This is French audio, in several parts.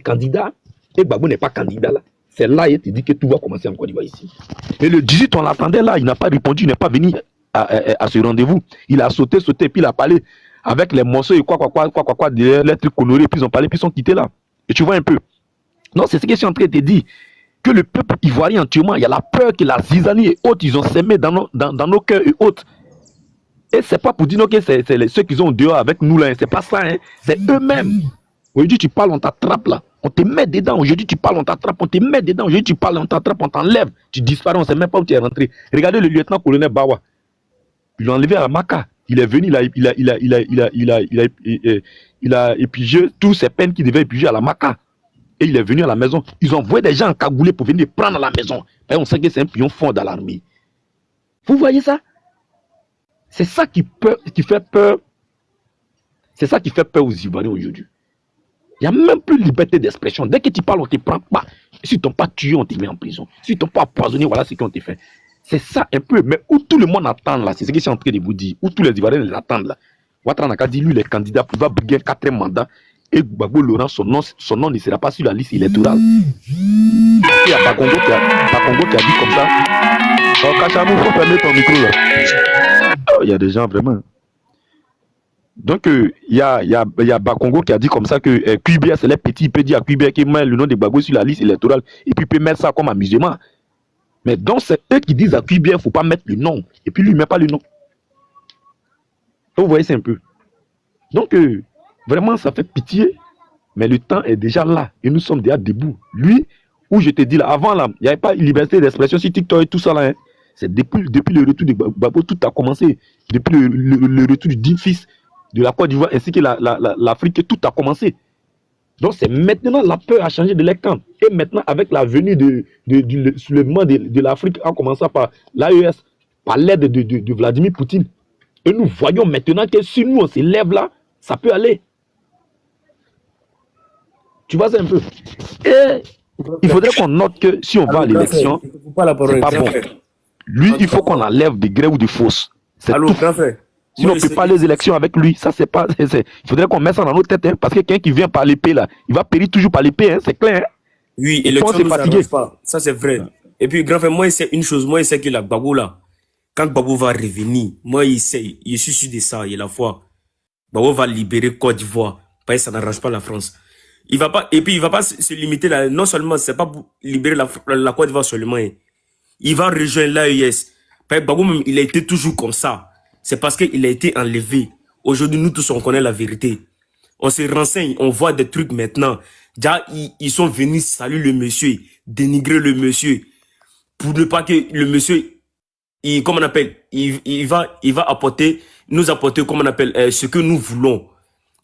candidat et Gbagbo n'est pas candidat là, c'est là il te dit que tout va commencer en Côte d'Ivoire ici. Et le 18, on l'attendait là, il n'a pas répondu, il n'est pas venu à ce rendez-vous. Il a sauté, puis il a parlé avec les morceaux et quoi, les trucs colorés, puis ils ont parlé, puis ils sont quittés là. Et tu vois un peu. Non, c'est ce que je suis en train de te dire. Que le peuple ivoirien, actuellement, il y a la peur que la zizanie et autres, ils ont semé dans nos cœurs et autres. Et c'est pas pour dire que c'est ceux qui sont dehors avec nous là, c'est pas ça, hein. C'est eux-mêmes. Aujourd'hui, tu parles, on t'attrape là. On te met dedans. Aujourd'hui, tu parles, on t'attrape, on te met dedans. Aujourd'hui, tu parles, on t'attrape, on t'enlève. Tu disparais, on ne sait même pas où tu es rentré. Regardez le lieutenant-colonel Bawa. Il l'a enlevé à Maka. Il est venu, il a épigé toutes ces peines qu'il devait épiger à la Maka. Et il est venu à la maison. Ils ont envoyé des gens cagoulés pour venir prendre la maison. Et on sait que c'est un pion fort dans l'armée. Vous voyez ça? C'est ça qui fait peur. C'est ça qui fait peur aux Ivoiriens aujourd'hui. Il n'y a même plus de liberté d'expression. Dès que tu parles, on ne te prend pas. Si tu ne t'ont pas tué, on te met en prison. Si tu ne t'ont pas empoisonné, voilà ce qu'on te fait. C'est ça un peu. Mais où tout le monde attend là, c'est ce que je suis en train de vous dire. Où tous les Ivoiriens les attendent là. Ouattara n'a dit, lui, les candidats, il va briguer un 4e mandat. Et Gbagbo Laurent, son nom ne sera pas sur la liste électorale. Il y a Bakongo qui a dit comme ça. Oh, Kachamou, il faut fermer ton micro là. Oh, il y a des gens vraiment. Donc, il y a Bakongo qui a dit comme ça que QBR, c'est les petits. Il peut dire à QBR qu'il met le nom de Gbagbo sur la liste électorale. Et puis, il peut mettre ça comme amusement. Mais donc, c'est eux qui disent à QBR qu'il ne faut pas mettre le nom. Et puis, lui, il ne met pas le nom. Vous voyez, c'est un peu. Donc, vraiment, ça fait pitié. Mais le temps est déjà là. Et nous sommes déjà debout. Lui, où je te dis là, avant là, il n'y avait pas une liberté d'expression sur TikTok et tout ça là. Hein. C'est depuis le retour de Gbagbo, tout a commencé. Depuis le retour du digne fils de la Côte d'Ivoire ainsi que l'Afrique, tout a commencé. Donc c'est maintenant la peur a changé de leur camp. Et maintenant, avec la venue du soulèvement de l'Afrique, en commençant par l'AES, par l'aide de Vladimir Poutine. Et nous voyons maintenant que si nous on se lève là, ça peut aller. Tu vois ça un peu. Et il faudrait qu'on note que si on va à l'élection, c'est pas bon. Lui, il faut qu'on enlève des grès ou des fausses. C'est tout. Sinon, on ne peut pas les élections avec lui. Ça, c'est pas. Il faudrait qu'on mette ça dans nos têtes. Hein, parce que quelqu'un qui vient par l'épée, là, il va périr toujours par l'épée. Hein, c'est clair. Hein. Oui, élection ne s'arrange pas. Ça, c'est vrai. Et puis, grand frère, moi, il sait une chose. Moi, il sait que la Gbagbo, là, quand Gbagbo va revenir, moi, il sait. Je suis sûr de ça. Il y a la foi. Gbagbo va libérer Côte d'Ivoire. Parce que ça n'arrange pas la France. Il va pas, et puis, il va pas se limiter là. Non seulement, c'est pas pour libérer la Côte d'Ivoire seulement. Hein. Il va rejoindre l'AES. Parce que Gbagbo, même, il a été toujours comme ça. C'est parce qu'il a été enlevé. Aujourd'hui, nous tous, on connaît la vérité. On se renseigne, on voit des trucs maintenant. Déjà, ils sont venus saluer le monsieur, dénigrer le monsieur. Pour ne pas que le monsieur, comment on appelle, il va nous apporter, comment on appelle, ce que nous voulons.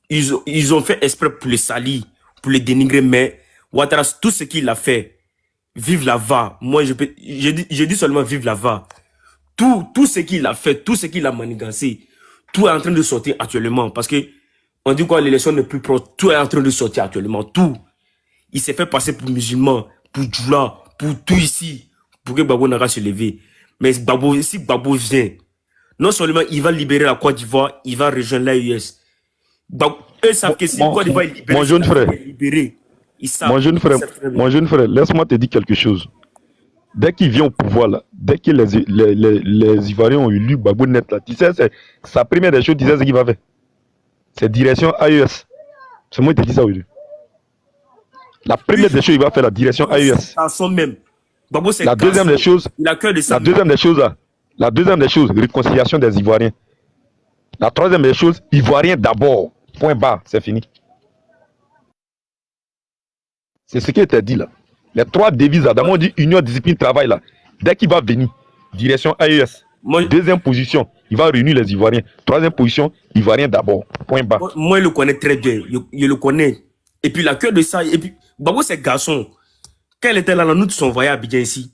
Ils ont fait exprès pour le salir, pour le dénigrer. Mais Ouattara, tout ce qu'il a fait, vive la va. Moi, je dis seulement vive la va. Tout ce qu'il a fait, tout ce qu'il a manigancé, tout est en train de sortir actuellement. Parce que, on dit quoi, l'élection n'est plus proche, tout est en train de sortir actuellement, tout. Il s'est fait passer pour musulman, pour djoula, pour tout ici, pour que Gbagbo n'aura se lever. Mais Gbagbo, si Gbagbo vient, non seulement il va libérer la Côte d'Ivoire, il va rejoindre l'AES. Eux savent que si la Côte d'Ivoire est libérée, mon jeune frère, mon jeune frère, laisse-moi te dire quelque chose. Dès qu'il vient au pouvoir, là, dès que les Ivoiriens ont élu Gbagbo net, là, tu sais, c'est sa première des choses, tu sais ce qu'il va faire. C'est direction AES. C'est moi qui te dis ça aujourd'hui. La première des choses, il va faire la direction AES. Même. Gbagbo, la deuxième des choses, la deuxième des choses, réconciliation des Ivoiriens. La troisième des choses, Ivoiriens d'abord. Point barre, c'est fini. C'est ce qui était dit là. Les trois devises là, d'abord on dit union, discipline, travail là. Dès qu'il va venir, direction AES. Deuxième position, il va réunir les Ivoiriens. Troisième position, Ivoiriens d'abord. Point bas. Moi, je le connais très bien. Je le connais. Et puis la queue de ça, et puis Gbagbo, c'est garçon. Quand elle était là, nous tous on voyait Abidjan ici.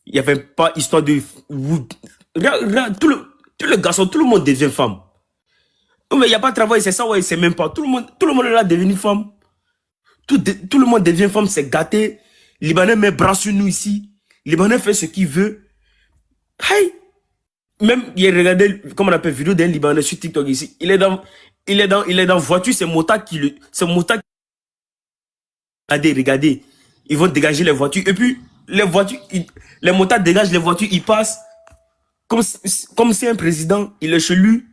Il n'y avait pas histoire de. Regarde, tout le garçon, tout le monde devient femme. Mais il n'y a pas de travail, c'est ça, ouais, c'est même pas. Tout le monde est là devenu femme. Tout le monde devient femme, c'est gâté. Libanais met bras sur nous ici. Libanais fait ce qu'il veut. Hey! Même, il a regardé, comment on appelle, vidéo d'un Libanais sur TikTok ici. Il est dans voiture, c'est Mota qui regardez. Ils vont dégager les voitures. Et puis, les voitures, les motards dégagent les voitures, ils passent. Comme si un président, il est chez lui.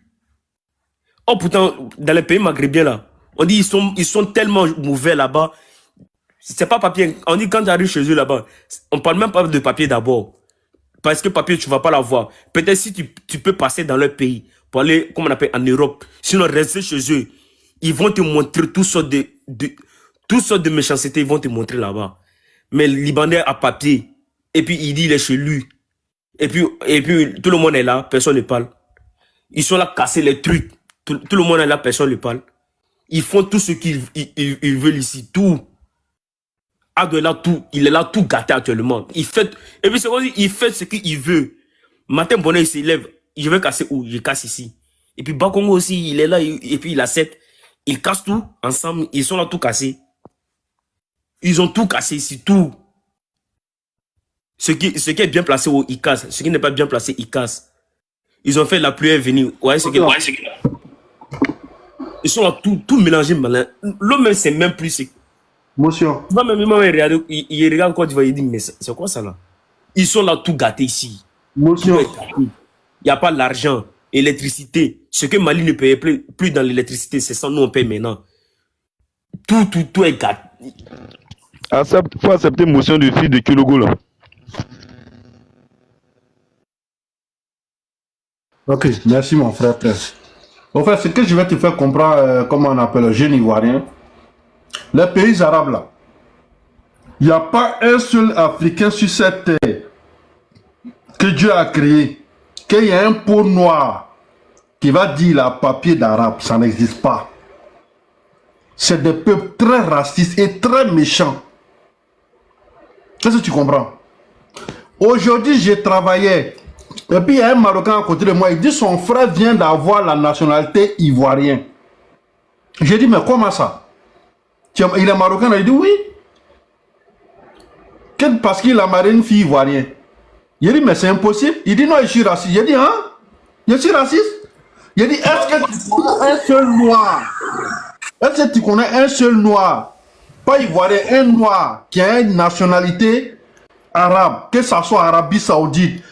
Oh, pourtant, dans les pays maghrébiens, là, on dit ils sont tellement mauvais là-bas. C'est pas papier. On dit quand tu arrives chez eux là-bas, on parle même pas de papier d'abord. Parce que papier, tu vas pas l'avoir. Peut-être si tu peux passer dans leur pays pour aller, comme on appelle, en Europe. Sinon, rester chez eux. Ils vont te montrer toutes sortes de méchanceté. Ils vont te montrer là-bas. Mais le Libanais a papier. Et puis, il dit il est chez lui. Et puis, tout le monde est là. Personne ne parle. Ils sont là, casser les trucs. Tout le monde est là. Personne ne parle. Ils font tout ce qu'ils veulent ici. Tout. Ado est là, tout. Il est là, tout gâté actuellement. Et puis, c'est aussi, il fait ce qu'il veut. Matin, bonheur, il s'élève. Je vais casser où? Je casse ici. Et puis, Bakongo aussi, il est là. Et puis, il accepte. Ils cassent tout ensemble. Ils sont là, tout cassé. Ils ont tout cassé ici, tout. Ce qui est bien placé, ils cassent. Ce qui n'est pas bien placé, ils cassent. Ils ont fait la pluie venir. Ouais, c'est que ils sont là, tout mélangé, malin. L'homme même, c'est même plus. Monsieur. Même il regarde quoi, tu vas, il dit, mais c'est quoi ça là? Ils sont là, tout gâtés ici. Monsieur. Il n'y a pas l'argent, électricité. Ce que Mali ne payait plus dans l'électricité, c'est ça, nous on paye maintenant. Tout est gâté. Il faut accepter motion du fils de Kilogo là. Ok, merci mon frère. En fait, ce que je vais te faire comprendre, comment on appelle le jeune ivoirien, les pays arabes là, il n'y a pas un seul Africain sur cette terre que Dieu a créé, qu'il y a un peau noire qui va dire la papier d'arabe, ça n'existe pas. C'est des peuples très racistes et très méchants. Qu'est-ce que tu comprends? Aujourd'hui, j'ai travaillé. Et puis, il y a un Marocain à côté de moi. Il dit son frère vient d'avoir la nationalité ivoirienne. J'ai dit, mais comment ça? Il est Marocain? Il dit oui. Parce qu'il a marié une fille ivoirienne. Il dit, mais c'est impossible. Il dit, non, je suis raciste. J'ai dit, hein? Je suis raciste? Il dit, est-ce que tu connais un seul noir? Est-ce que tu connais un seul noir? Pas ivoirien, un noir qui a une nationalité arabe, que ça soit Arabie Saoudite,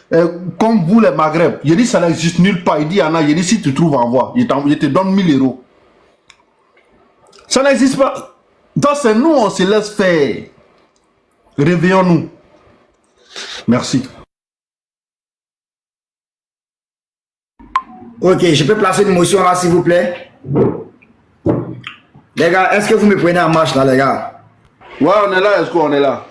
comme vous les Maghreb. Il dit ça n'existe nulle part. Il dit Anna, il dit si tu trouves, envoie. Il te donne 1000 €. Ça n'existe pas. Donc c'est nous, on se laisse faire. Réveillons-nous. Merci. Ok, je peux placer une motion là, s'il vous plaît. Les gars, est-ce que vous me prenez en marche là, les gars? Ouais, on est là, est-ce qu'on est là?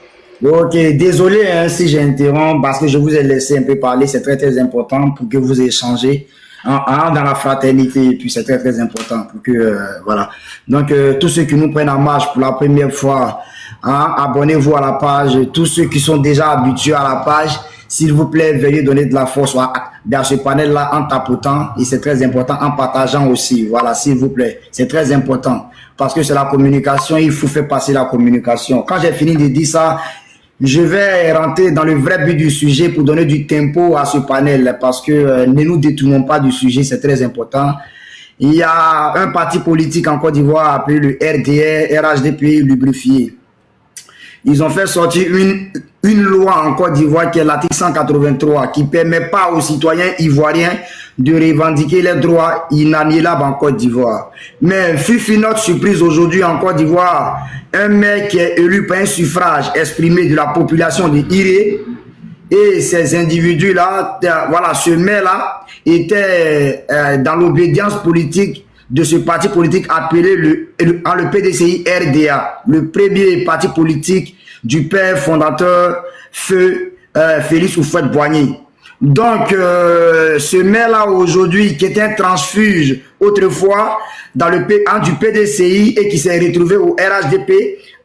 Ok, désolé hein, si j'interromps parce que je vous ai laissé un peu parler, c'est très important pour que vous échangez dans la fraternité, et puis c'est très important pour que, voilà. Donc, tous ceux qui nous prennent en marche pour la première fois, hein, abonnez-vous à la page, tous ceux qui sont déjà habitués à la page, s'il vous plaît, veuillez donner de la force dans ce panel-là en tapotant, et c'est très important, en partageant aussi, voilà, s'il vous plaît, c'est très important, parce que c'est la communication, il faut faire passer la communication. Quand j'ai fini de dire ça, je vais rentrer dans le vrai but du sujet pour donner du tempo à ce panel parce que ne nous détournons pas du sujet, c'est très important. Il y a un parti politique en Côte d'Ivoire appelé le RDR, RHDP lubrifié. Ils ont fait sortir une loi en Côte d'Ivoire qui est l'article 183 qui ne permet pas aux citoyens ivoiriens de revendiquer les droits inaliénables en Côte d'Ivoire. Mais fut notre surprise aujourd'hui en Côte d'Ivoire, un maire qui est élu par un suffrage exprimé de la population de Iré et ces individus-là, voilà, ce maire-là était dans l'obédience politique de ce parti politique appelé le PDCI RDA, le premier parti politique du père fondateur Feu Félix Houphouët-Boigny. Donc, ce maire-là aujourd'hui, qui était un transfuge autrefois dans du PDCI et qui s'est retrouvé au RHDP,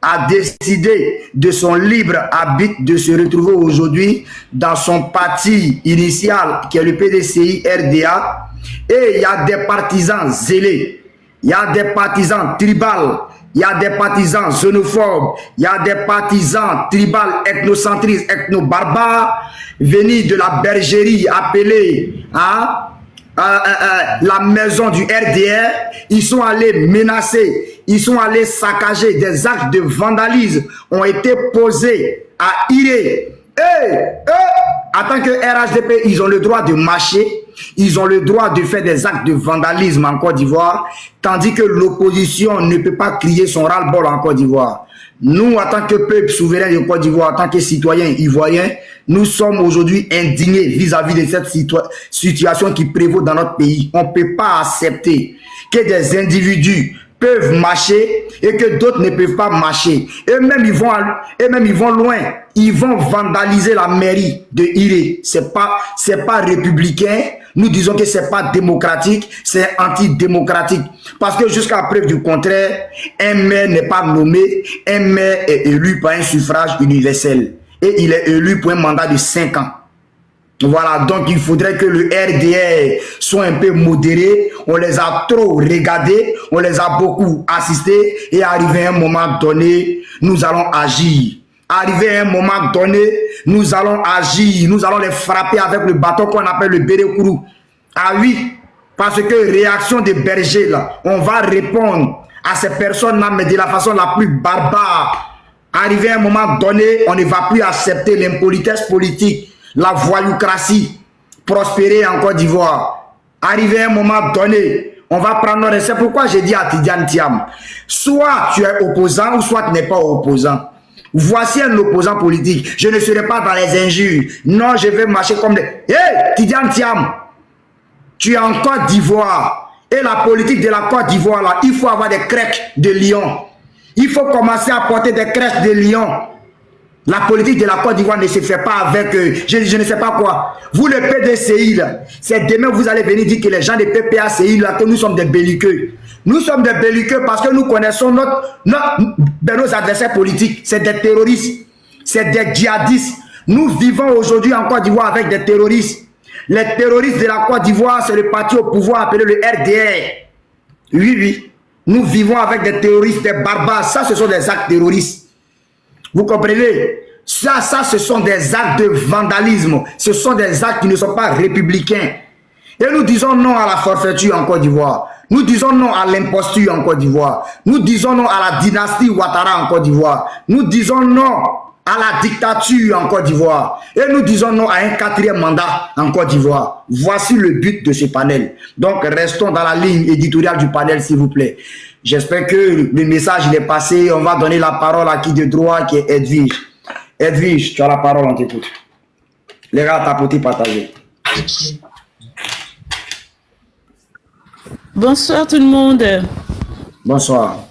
a décidé de son libre arbitre de se retrouver aujourd'hui dans son parti initial qui est le PDCI RDA. Et il y a des partisans zélés, il y a des partisans tribales, il y a des partisans xénophobes, il y a des partisans tribales, ethnocentristes, ethno-barbares, venus de la bergerie appelée la maison du RDR, ils sont allés menacer, ils sont allés saccager, des actes de vandalisme ont été posés à Iré. En tant que RHDP, ils ont le droit de marcher, ils ont le droit de faire des actes de vandalisme en Côte d'Ivoire, tandis que l'opposition ne peut pas crier son ras-le-bol en Côte d'Ivoire. Nous, en tant que peuple souverain de Côte d'Ivoire, en tant que citoyens ivoiriens, nous sommes aujourd'hui indignés vis-à-vis de cette situation qui prévaut dans notre pays. On ne peut pas accepter que des individus peuvent marcher et que d'autres ne peuvent pas marcher. Eux-mêmes, ils vont loin. Ils vont vandaliser la mairie de Iré. C'est pas républicain. Nous disons que c'est pas démocratique, c'est antidémocratique. Parce que jusqu'à preuve du contraire, un maire n'est pas nommé, un maire est élu par un suffrage universel. Et il est élu pour un mandat de 5 ans. Voilà, donc il faudrait que le RDR soit un peu modéré. On les a trop regardés, on les a beaucoup assistés et arrivé à un moment donné, nous allons agir. Arrivé à un moment donné, nous allons agir, nous allons les frapper avec le bâton qu'on appelle le bérékourou. Ah oui, parce que réaction des bergers là, on va répondre à ces personnes-là, mais de la façon la plus barbare. Arrivé à un moment donné, on ne va plus accepter l'impolitesse politique, la voyoucratie prospérer en Côte d'Ivoire. Arrivé à un moment donné, on va prendre nos... C'est pourquoi j'ai dit à Tidiane Thiam, soit tu es opposant ou soit tu n'es pas opposant. Voici un opposant politique. Je ne serai pas dans les injures. Non, je vais marcher comme des... Hé, Tidiane Thiam, tu es en Côte d'Ivoire. Et la politique de la Côte d'Ivoire, là, il faut avoir des crêpes de lion. Il faut commencer à porter des crêpes de lion. La politique de la Côte d'Ivoire ne se fait pas avec, je ne sais pas quoi. Vous, le PDCI, c'est demain vous allez venir dire que les gens de PPACI, là, que nous sommes des belliqueux. Nous sommes des belliqueux parce que nous connaissons nos adversaires politiques. C'est des terroristes, c'est des djihadistes. Nous vivons aujourd'hui en Côte d'Ivoire avec des terroristes. Les terroristes de la Côte d'Ivoire, c'est le parti au pouvoir appelé le RDR. Oui, oui. Nous vivons avec des terroristes, des barbares. Ça, ce sont des actes terroristes. Vous comprenez? Ça, ce sont des actes de vandalisme. Ce sont des actes qui ne sont pas républicains. Et nous disons non à la forfaiture en Côte d'Ivoire. Nous disons non à l'imposture en Côte d'Ivoire. Nous disons non à la dynastie Ouattara en Côte d'Ivoire. Nous disons non à la dictature en Côte d'Ivoire. Et nous disons non à un 4e mandat en Côte d'Ivoire. Voici le but de ce panel. Donc, restons dans la ligne éditoriale du panel, s'il vous plaît. J'espère que le message il est passé. On va donner la parole à qui de droit, qui est Edwige. Edwige, tu as la parole, on t'écoute. Les gars, tapoter, partager. Bonsoir tout le monde. Bonsoir.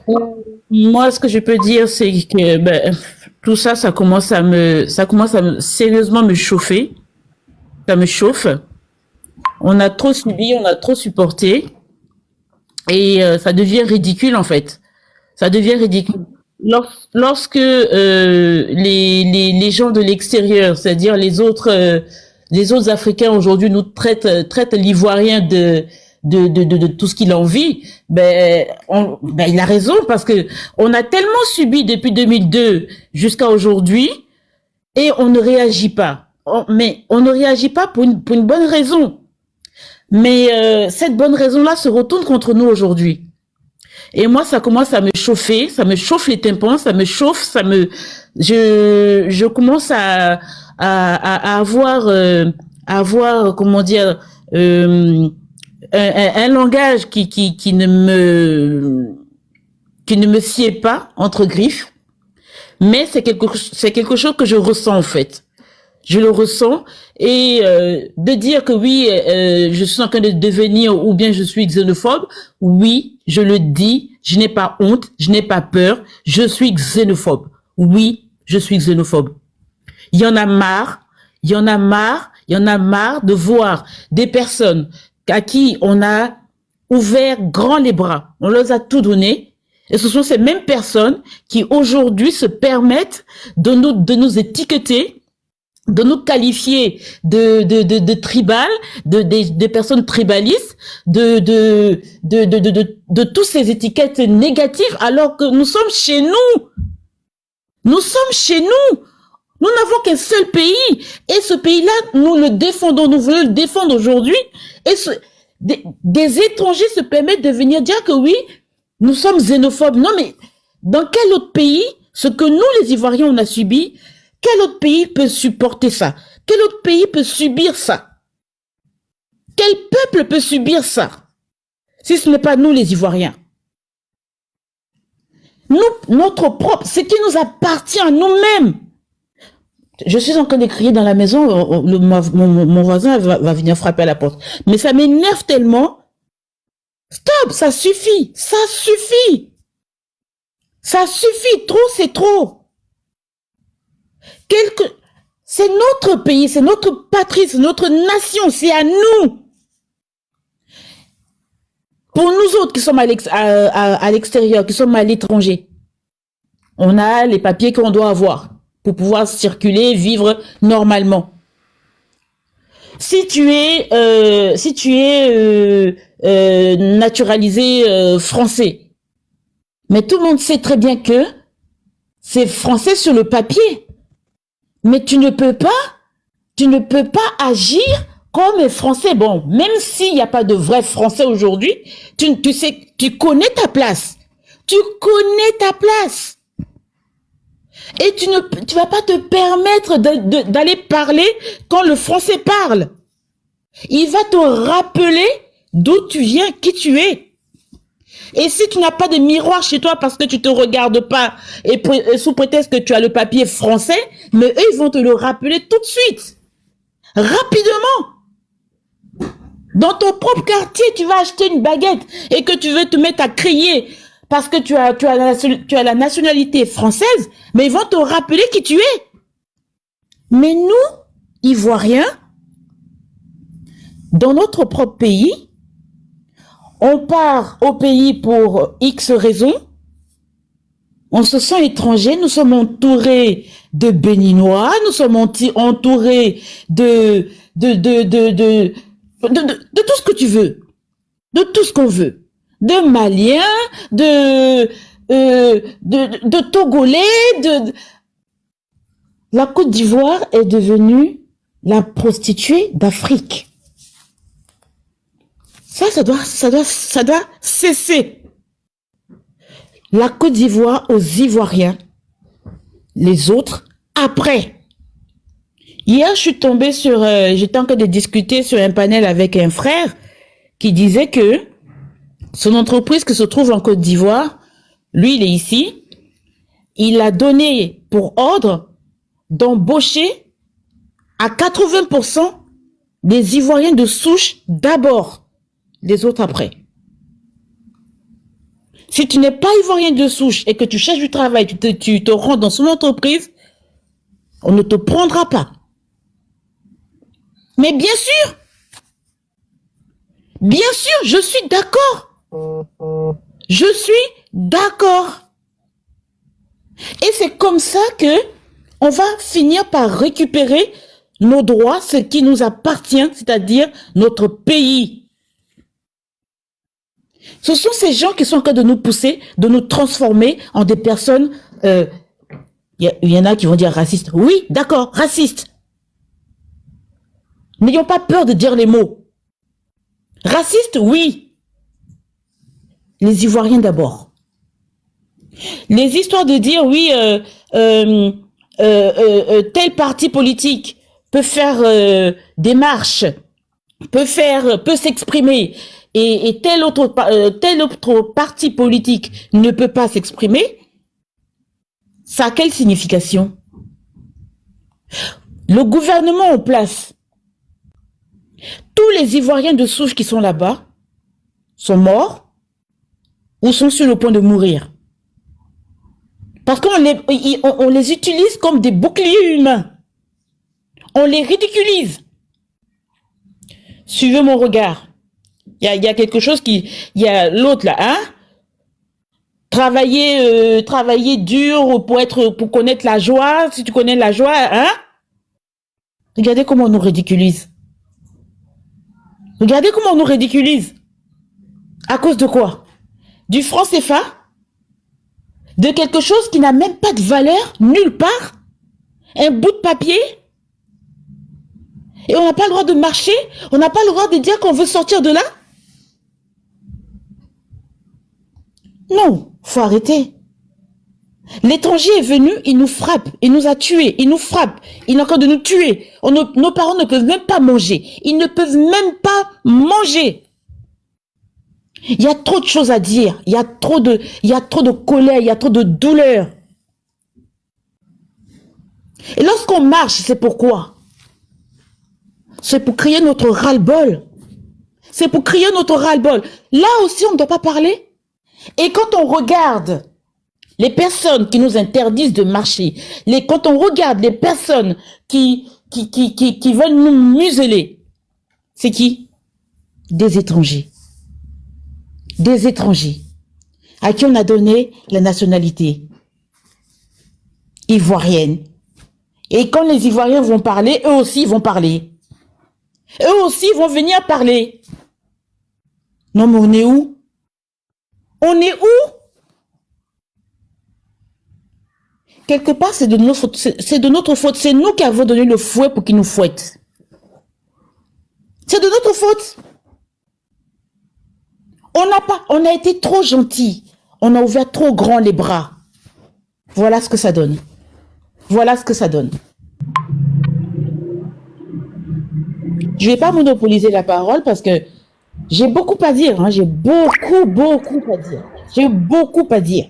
Moi, ce que je peux dire, c'est que tout ça, ça commence à sérieusement me chauffer. Ça me chauffe. On a trop subi, on a trop supporté. Et ça devient ridicule, en fait. Ça devient ridicule. Lorsque les gens de l'extérieur, c'est-à-dire les autres Africains aujourd'hui nous traitent l'Ivoirien de tout ce qu'il a envie, il a raison, parce que on a tellement subi depuis 2002 jusqu'à aujourd'hui et on ne réagit pas. Mais on ne réagit pas pour une bonne raison. Mais cette bonne raison-là se retourne contre nous aujourd'hui. Et moi, ça commence à me chauffer, ça me chauffe les tympans, ça me chauffe, je commence à avoir, comment dire, un langage qui ne me sied pas entre griffes, mais c'est quelque chose que je ressens en fait. Je le ressens et de dire que oui, je suis en train de devenir ou bien je suis xénophobe, oui, je le dis, je n'ai pas honte, je n'ai pas peur, je suis xénophobe. Oui, je suis xénophobe. Il y en a marre de voir des personnes à qui on a ouvert grand les bras, on leur a tout donné, et ce sont ces mêmes personnes qui aujourd'hui se permettent de nous étiqueter, de nous qualifier de tribal, de personnes tribalistes, de toutes ces étiquettes négatives, alors que nous sommes chez nous. Nous sommes chez nous. Nous n'avons qu'un seul pays. Et ce pays-là, nous le défendons, nous voulons le défendre aujourd'hui. des étrangers se permettent de venir dire que oui, nous sommes xénophobes. Non, mais dans quel autre pays, ce que nous, les Ivoiriens, on a subi, quel autre pays peut supporter ça? Quel autre pays peut subir ça? Quel peuple peut subir ça? Si ce n'est pas nous, les Ivoiriens. Nous, notre propre, ce qui nous appartient à nous-mêmes. Je suis en train de crier dans la maison, mon voisin va venir frapper à la porte. Mais ça m'énerve tellement. Stop, ça suffit, ça suffit. Ça suffit, trop c'est trop. C'est notre pays, c'est notre patrie, c'est notre nation, c'est à nous. Pour nous autres qui sommes à l'extérieur, qui sommes à l'étranger, on a les papiers qu'on doit avoir pour pouvoir circuler, vivre normalement. Si tu es naturalisé français, mais tout le monde sait très bien que c'est français sur le papier, mais tu ne peux pas agir comme français. Bon, même s'il n'y a pas de vrai français aujourd'hui, tu sais, tu connais ta place. Tu connais ta place. Et tu vas pas te permettre d'aller parler quand le français parle. Il va te rappeler d'où tu viens, qui tu es. Et si tu n'as pas de miroir chez toi parce que tu te regardes pas et sous prétexte que tu as le papier français, mais eux, ils vont te le rappeler tout de suite. Rapidement. Dans ton propre quartier, tu vas acheter une baguette et que tu veux te mettre à crier parce que tu as la nationalité française, mais ils vont te rappeler qui tu es. Mais nous, Ivoiriens, dans notre propre pays, on part au pays pour X raisons, on se sent étranger, nous sommes entourés de Béninois, nous sommes entourés de tout ce que tu veux, de tout ce qu'on veut, de Maliens, de Togolais, La Côte d'Ivoire est devenue la prostituée d'Afrique. Ça doit cesser. La Côte d'Ivoire aux Ivoiriens, les autres après. Hier, je suis tombée j'étais en train de discuter sur un panel avec un frère qui disait que son entreprise qui se trouve en Côte d'Ivoire, lui, il est ici, il a donné pour ordre d'embaucher à 80% des Ivoiriens de souche d'abord, les autres après. Si tu n'es pas Ivoirien de souche et que tu cherches du travail, tu te rends dans son entreprise, on ne te prendra pas. Mais bien sûr, je suis d'accord. Je suis d'accord. Et c'est comme ça que on va finir par récupérer nos droits, ce qui nous appartient, c'est-à-dire notre pays. Ce sont ces gens qui sont en train de nous pousser, de nous transformer en des personnes, y en a qui vont dire racistes. Oui, d'accord, racistes. N'ayons pas peur de dire les mots. Racistes, oui. Les Ivoiriens d'abord. Les histoires de dire, oui, tel parti politique peut faire des marches, peut s'exprimer, et tel autre parti politique ne peut pas s'exprimer, ça a quelle signification? Le gouvernement en place, tous les Ivoiriens de souche qui sont là-bas sont morts ou sont sur le point de mourir. Parce qu'on les utilise comme des boucliers humains. On les ridiculise. Suivez mon regard. Il y a quelque chose il y a l'autre là, hein? Travailler dur pour connaître la joie. Si tu connais la joie, hein? Regardez comment on nous ridiculise. Regardez comment on nous ridiculise. À cause de quoi? Du franc CFA? De quelque chose qui n'a même pas de valeur nulle part? Un bout de papier? Et on n'a pas le droit de marcher? On n'a pas le droit de dire qu'on veut sortir de là? Non, faut arrêter. L'étranger est venu, il nous frappe, il nous a tués, il nous frappe, il est en train de nous tuer. Nos parents ne peuvent même pas manger. Ils ne peuvent même pas manger. Il y a trop de choses à dire. Il y a trop de colère, il y a trop de douleur. Et lorsqu'on marche, c'est pourquoi? C'est pour crier notre ras-le-bol. C'est pour crier notre ras-le-bol. Là aussi, on ne doit pas parler. Et quand on regarde les personnes qui nous interdisent de marcher, quand on regarde les personnes qui veulent nous museler, c'est qui? Des étrangers. Des étrangers à qui on a donné la nationalité ivoirienne. Et quand les Ivoiriens vont parler, eux aussi vont parler. Eux aussi vont venir parler. Non, mais on est où? On est où? Quelque part, c'est de notre faute. C'est de notre faute. C'est nous qui avons donné le fouet pour qu'ils nous fouettent. C'est de notre faute. On a été trop gentils. On a ouvert trop grand les bras. Voilà ce que ça donne. Voilà ce que ça donne. Je ne vais pas monopoliser la parole parce que j'ai beaucoup à dire. Hein. J'ai beaucoup à dire. J'ai beaucoup à dire.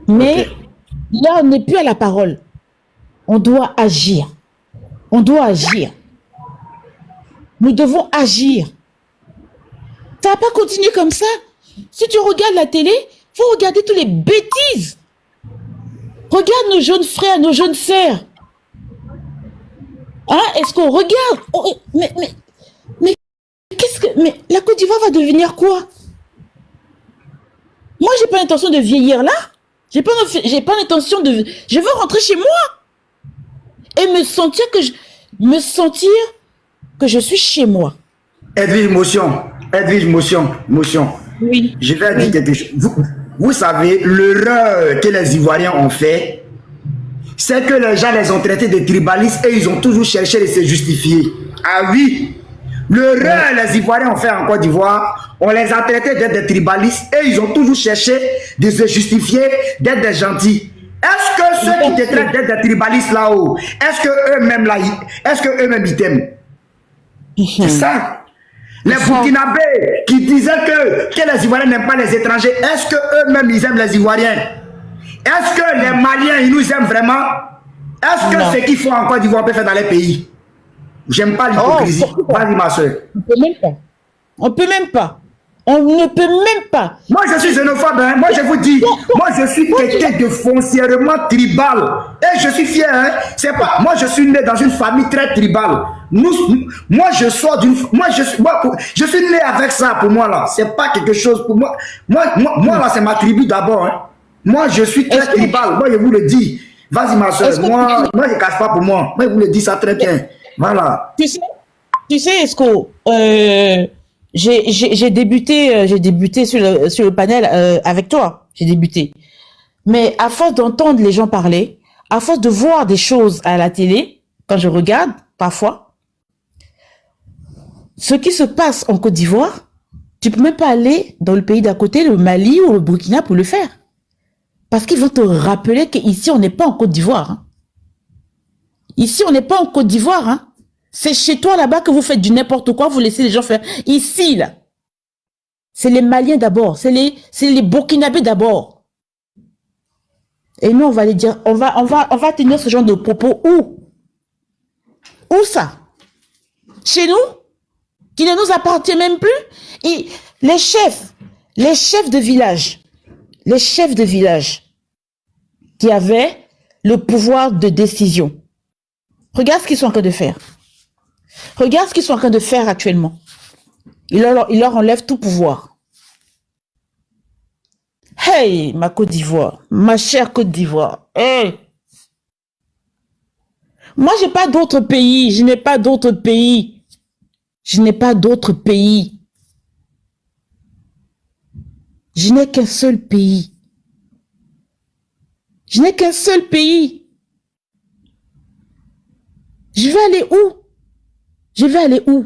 Mais là, on n'est plus à la parole. On doit agir. On doit agir. Nous devons agir. Ça va pas continuer comme ça. Si tu regardes la télé, il faut regarder toutes les bêtises. Regarde nos jeunes frères, nos jeunes sœurs. Hein, est-ce qu'on regarde? Mais qu'est-ce que... Mais la Côte d'Ivoire va devenir quoi? Moi, j'ai pas l'intention de vieillir là. J'ai pas l'intention de... Je veux rentrer chez moi. Et me sentir que je suis chez moi. Edwige Motion. Oui. Je vais dire quelque chose. Vous savez, l'erreur que les Ivoiriens ont fait, c'est que les gens les ont traités de tribalistes et ils ont toujours cherché de se justifier. Ah oui, l'erreur les Ivoiriens ont fait en Côte d'Ivoire, on les a traités d'être des tribalistes et ils ont toujours cherché de se justifier d'être des gentils. Est-ce que ceux qui te traitent d'être des tribalistes là-haut, est-ce que eux-mêmes ils t'aiment? C'est ça. Les Burkinabés qui disaient que les Ivoiriens n'aiment pas les étrangers, est-ce que eux-mêmes ils aiment les Ivoiriens? Est-ce que les Maliens ils nous aiment vraiment? Est-ce que ce qu'il faut en Côte d'Ivoire peut faire dans les pays? J'aime pas l'hypocrisie. Vas-y ma soeur. On peut même pas. On peut même pas. On ne peut même pas. Moi je suis xénophobe, hein. Moi je vous dis, moi je suis quelqu'un de foncièrement tribal. Et je suis fier, hein. C'est pas, moi je suis né dans une famille très tribale. Moi je sors d'une, je suis né avec ça pour moi là. C'est pas quelque chose pour moi. Moi là c'est ma tribu d'abord, hein. Moi je suis très tribal. Moi je vous le dis. Vas-y ma soeur, moi je cache pas pour moi. Moi je vous le dis ça très bien. Voilà. Tu sais, Esco, j'ai débuté sur le panel avec toi. J'ai débuté. Mais à force d'entendre les gens parler, à force de voir des choses à la télé, quand je regarde, parfois, ce qui se passe en Côte d'Ivoire, tu peux même pas aller dans le pays d'à côté, le Mali ou le Burkina pour le faire. Parce qu'ils vont te rappeler qu'ici, on n'est pas en Côte d'Ivoire. Hein. Ici, on n'est pas en Côte d'Ivoire. Hein. C'est chez toi là-bas que vous faites du n'importe quoi, vous laissez les gens faire. Ici, là, c'est les Maliens d'abord, c'est les Burkinabés d'abord. Et nous, on va les dire, on va tenir ce genre de propos où? Où ça? Chez nous? Qui ne nous appartient même plus? Et les chefs de village, qui avaient le pouvoir de décision. Regarde ce qu'ils sont en train de faire. Regarde ce qu'ils sont en train de faire actuellement. Ils leur enlèvent tout pouvoir. Hey, ma Côte d'Ivoire, ma chère Côte d'Ivoire. Hey. Moi, j'ai pas d'autre pays. Je n'ai pas d'autre pays. Je n'ai pas d'autre pays. Je n'ai qu'un seul pays. Je n'ai qu'un seul pays. Je vais aller où? Je vais aller où?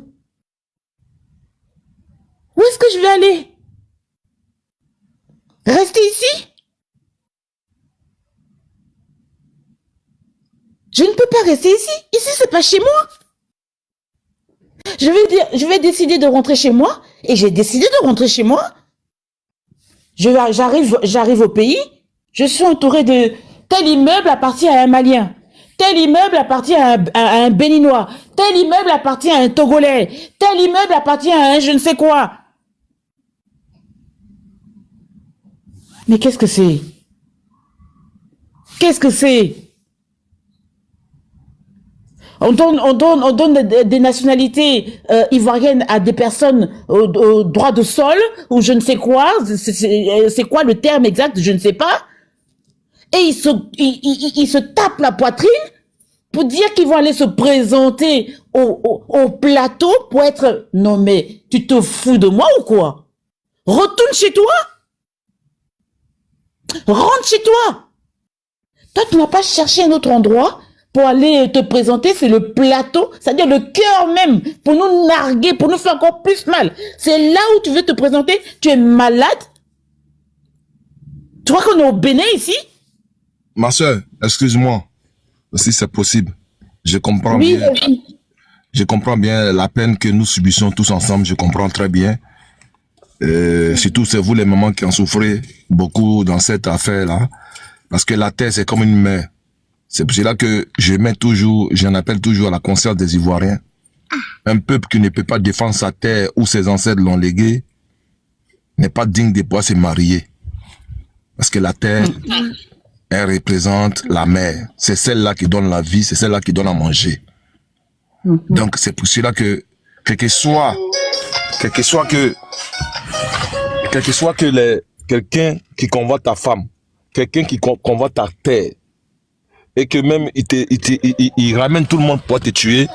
Où est-ce que je vais aller? Rester ici? Je ne peux pas rester ici. Ici, c'est pas chez moi. Je vais décider de rentrer chez moi et j'ai décidé de rentrer chez moi. J'arrive au pays. Je suis entouré de tel immeuble appartient à un Malien. Tel immeuble appartient à un Béninois. Tel immeuble appartient à un Togolais. Tel immeuble appartient à un je ne sais quoi. Mais qu'est-ce que c'est? Qu'est-ce que c'est? On donne des nationalités ivoiriennes à des personnes au droit de sol ou je ne sais quoi. C'est quoi le terme exact? Je ne sais pas. Et ils se tapent la poitrine pour dire qu'ils vont aller se présenter au plateau pour être... Non mais, tu te fous de moi ou quoi? Retourne chez toi. Rentre chez toi. Toi, tu n'as pas cherché un autre endroit pour aller te présenter, c'est le plateau, c'est-à-dire le cœur même, pour nous narguer, pour nous faire encore plus mal. C'est là où tu veux te présenter, tu es malade. Tu crois qu'on est au Bénin ici? Ma soeur, excuse-moi, si c'est possible. Je comprends bien. Je comprends bien la peine que nous subissons tous ensemble, je comprends très bien. Surtout c'est vous les mamans qui en souffrez beaucoup dans cette affaire-là. Parce que la terre, c'est comme une mer. C'est pour cela que j'en appelle toujours à la conscience des Ivoiriens. Un peuple qui ne peut pas défendre sa terre où ses ancêtres l'ont léguée n'est pas digne de pouvoir se marier. Parce que la terre, elle représente la mer. C'est celle-là qui donne la vie, c'est celle-là qui donne à manger. Donc c'est pour cela que, quel que soit quelqu'un qui convoite ta femme, quelqu'un qui convoite ta terre, et que même il ramène tout le monde pour te tuer,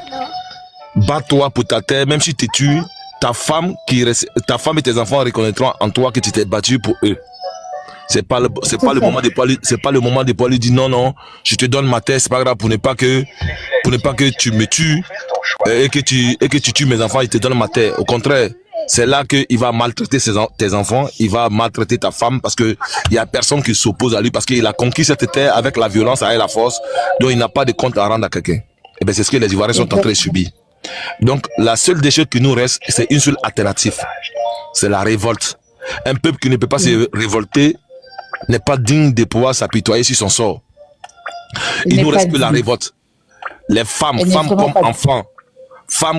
bats-toi pour ta terre, même si tu tues, ta femme et tes enfants reconnaîtront en toi que tu t'es battu pour eux. C'est pas le moment de pouvoir lui dire non, je te donne ma terre, c'est pas grave, pour ne pas que tu me tues et que tu tues mes enfants, il te donne ma terre. Au contraire, c'est là qu'il va maltraiter tes enfants, il va maltraiter ta femme parce que il y a personne qui s'oppose à lui parce qu'il a conquis cette terre avec la violence, avec la force, donc il n'a pas de compte à rendre à quelqu'un. Et bien c'est ce que les Ivoiriens sont en train de subir. Donc la seule des choses qui nous reste, c'est une seule alternative, c'est la révolte. Un peuple qui ne peut pas se révolter n'est pas digne de pouvoir s'apitoyer sur son sort. Il nous reste que la révolte. Les femmes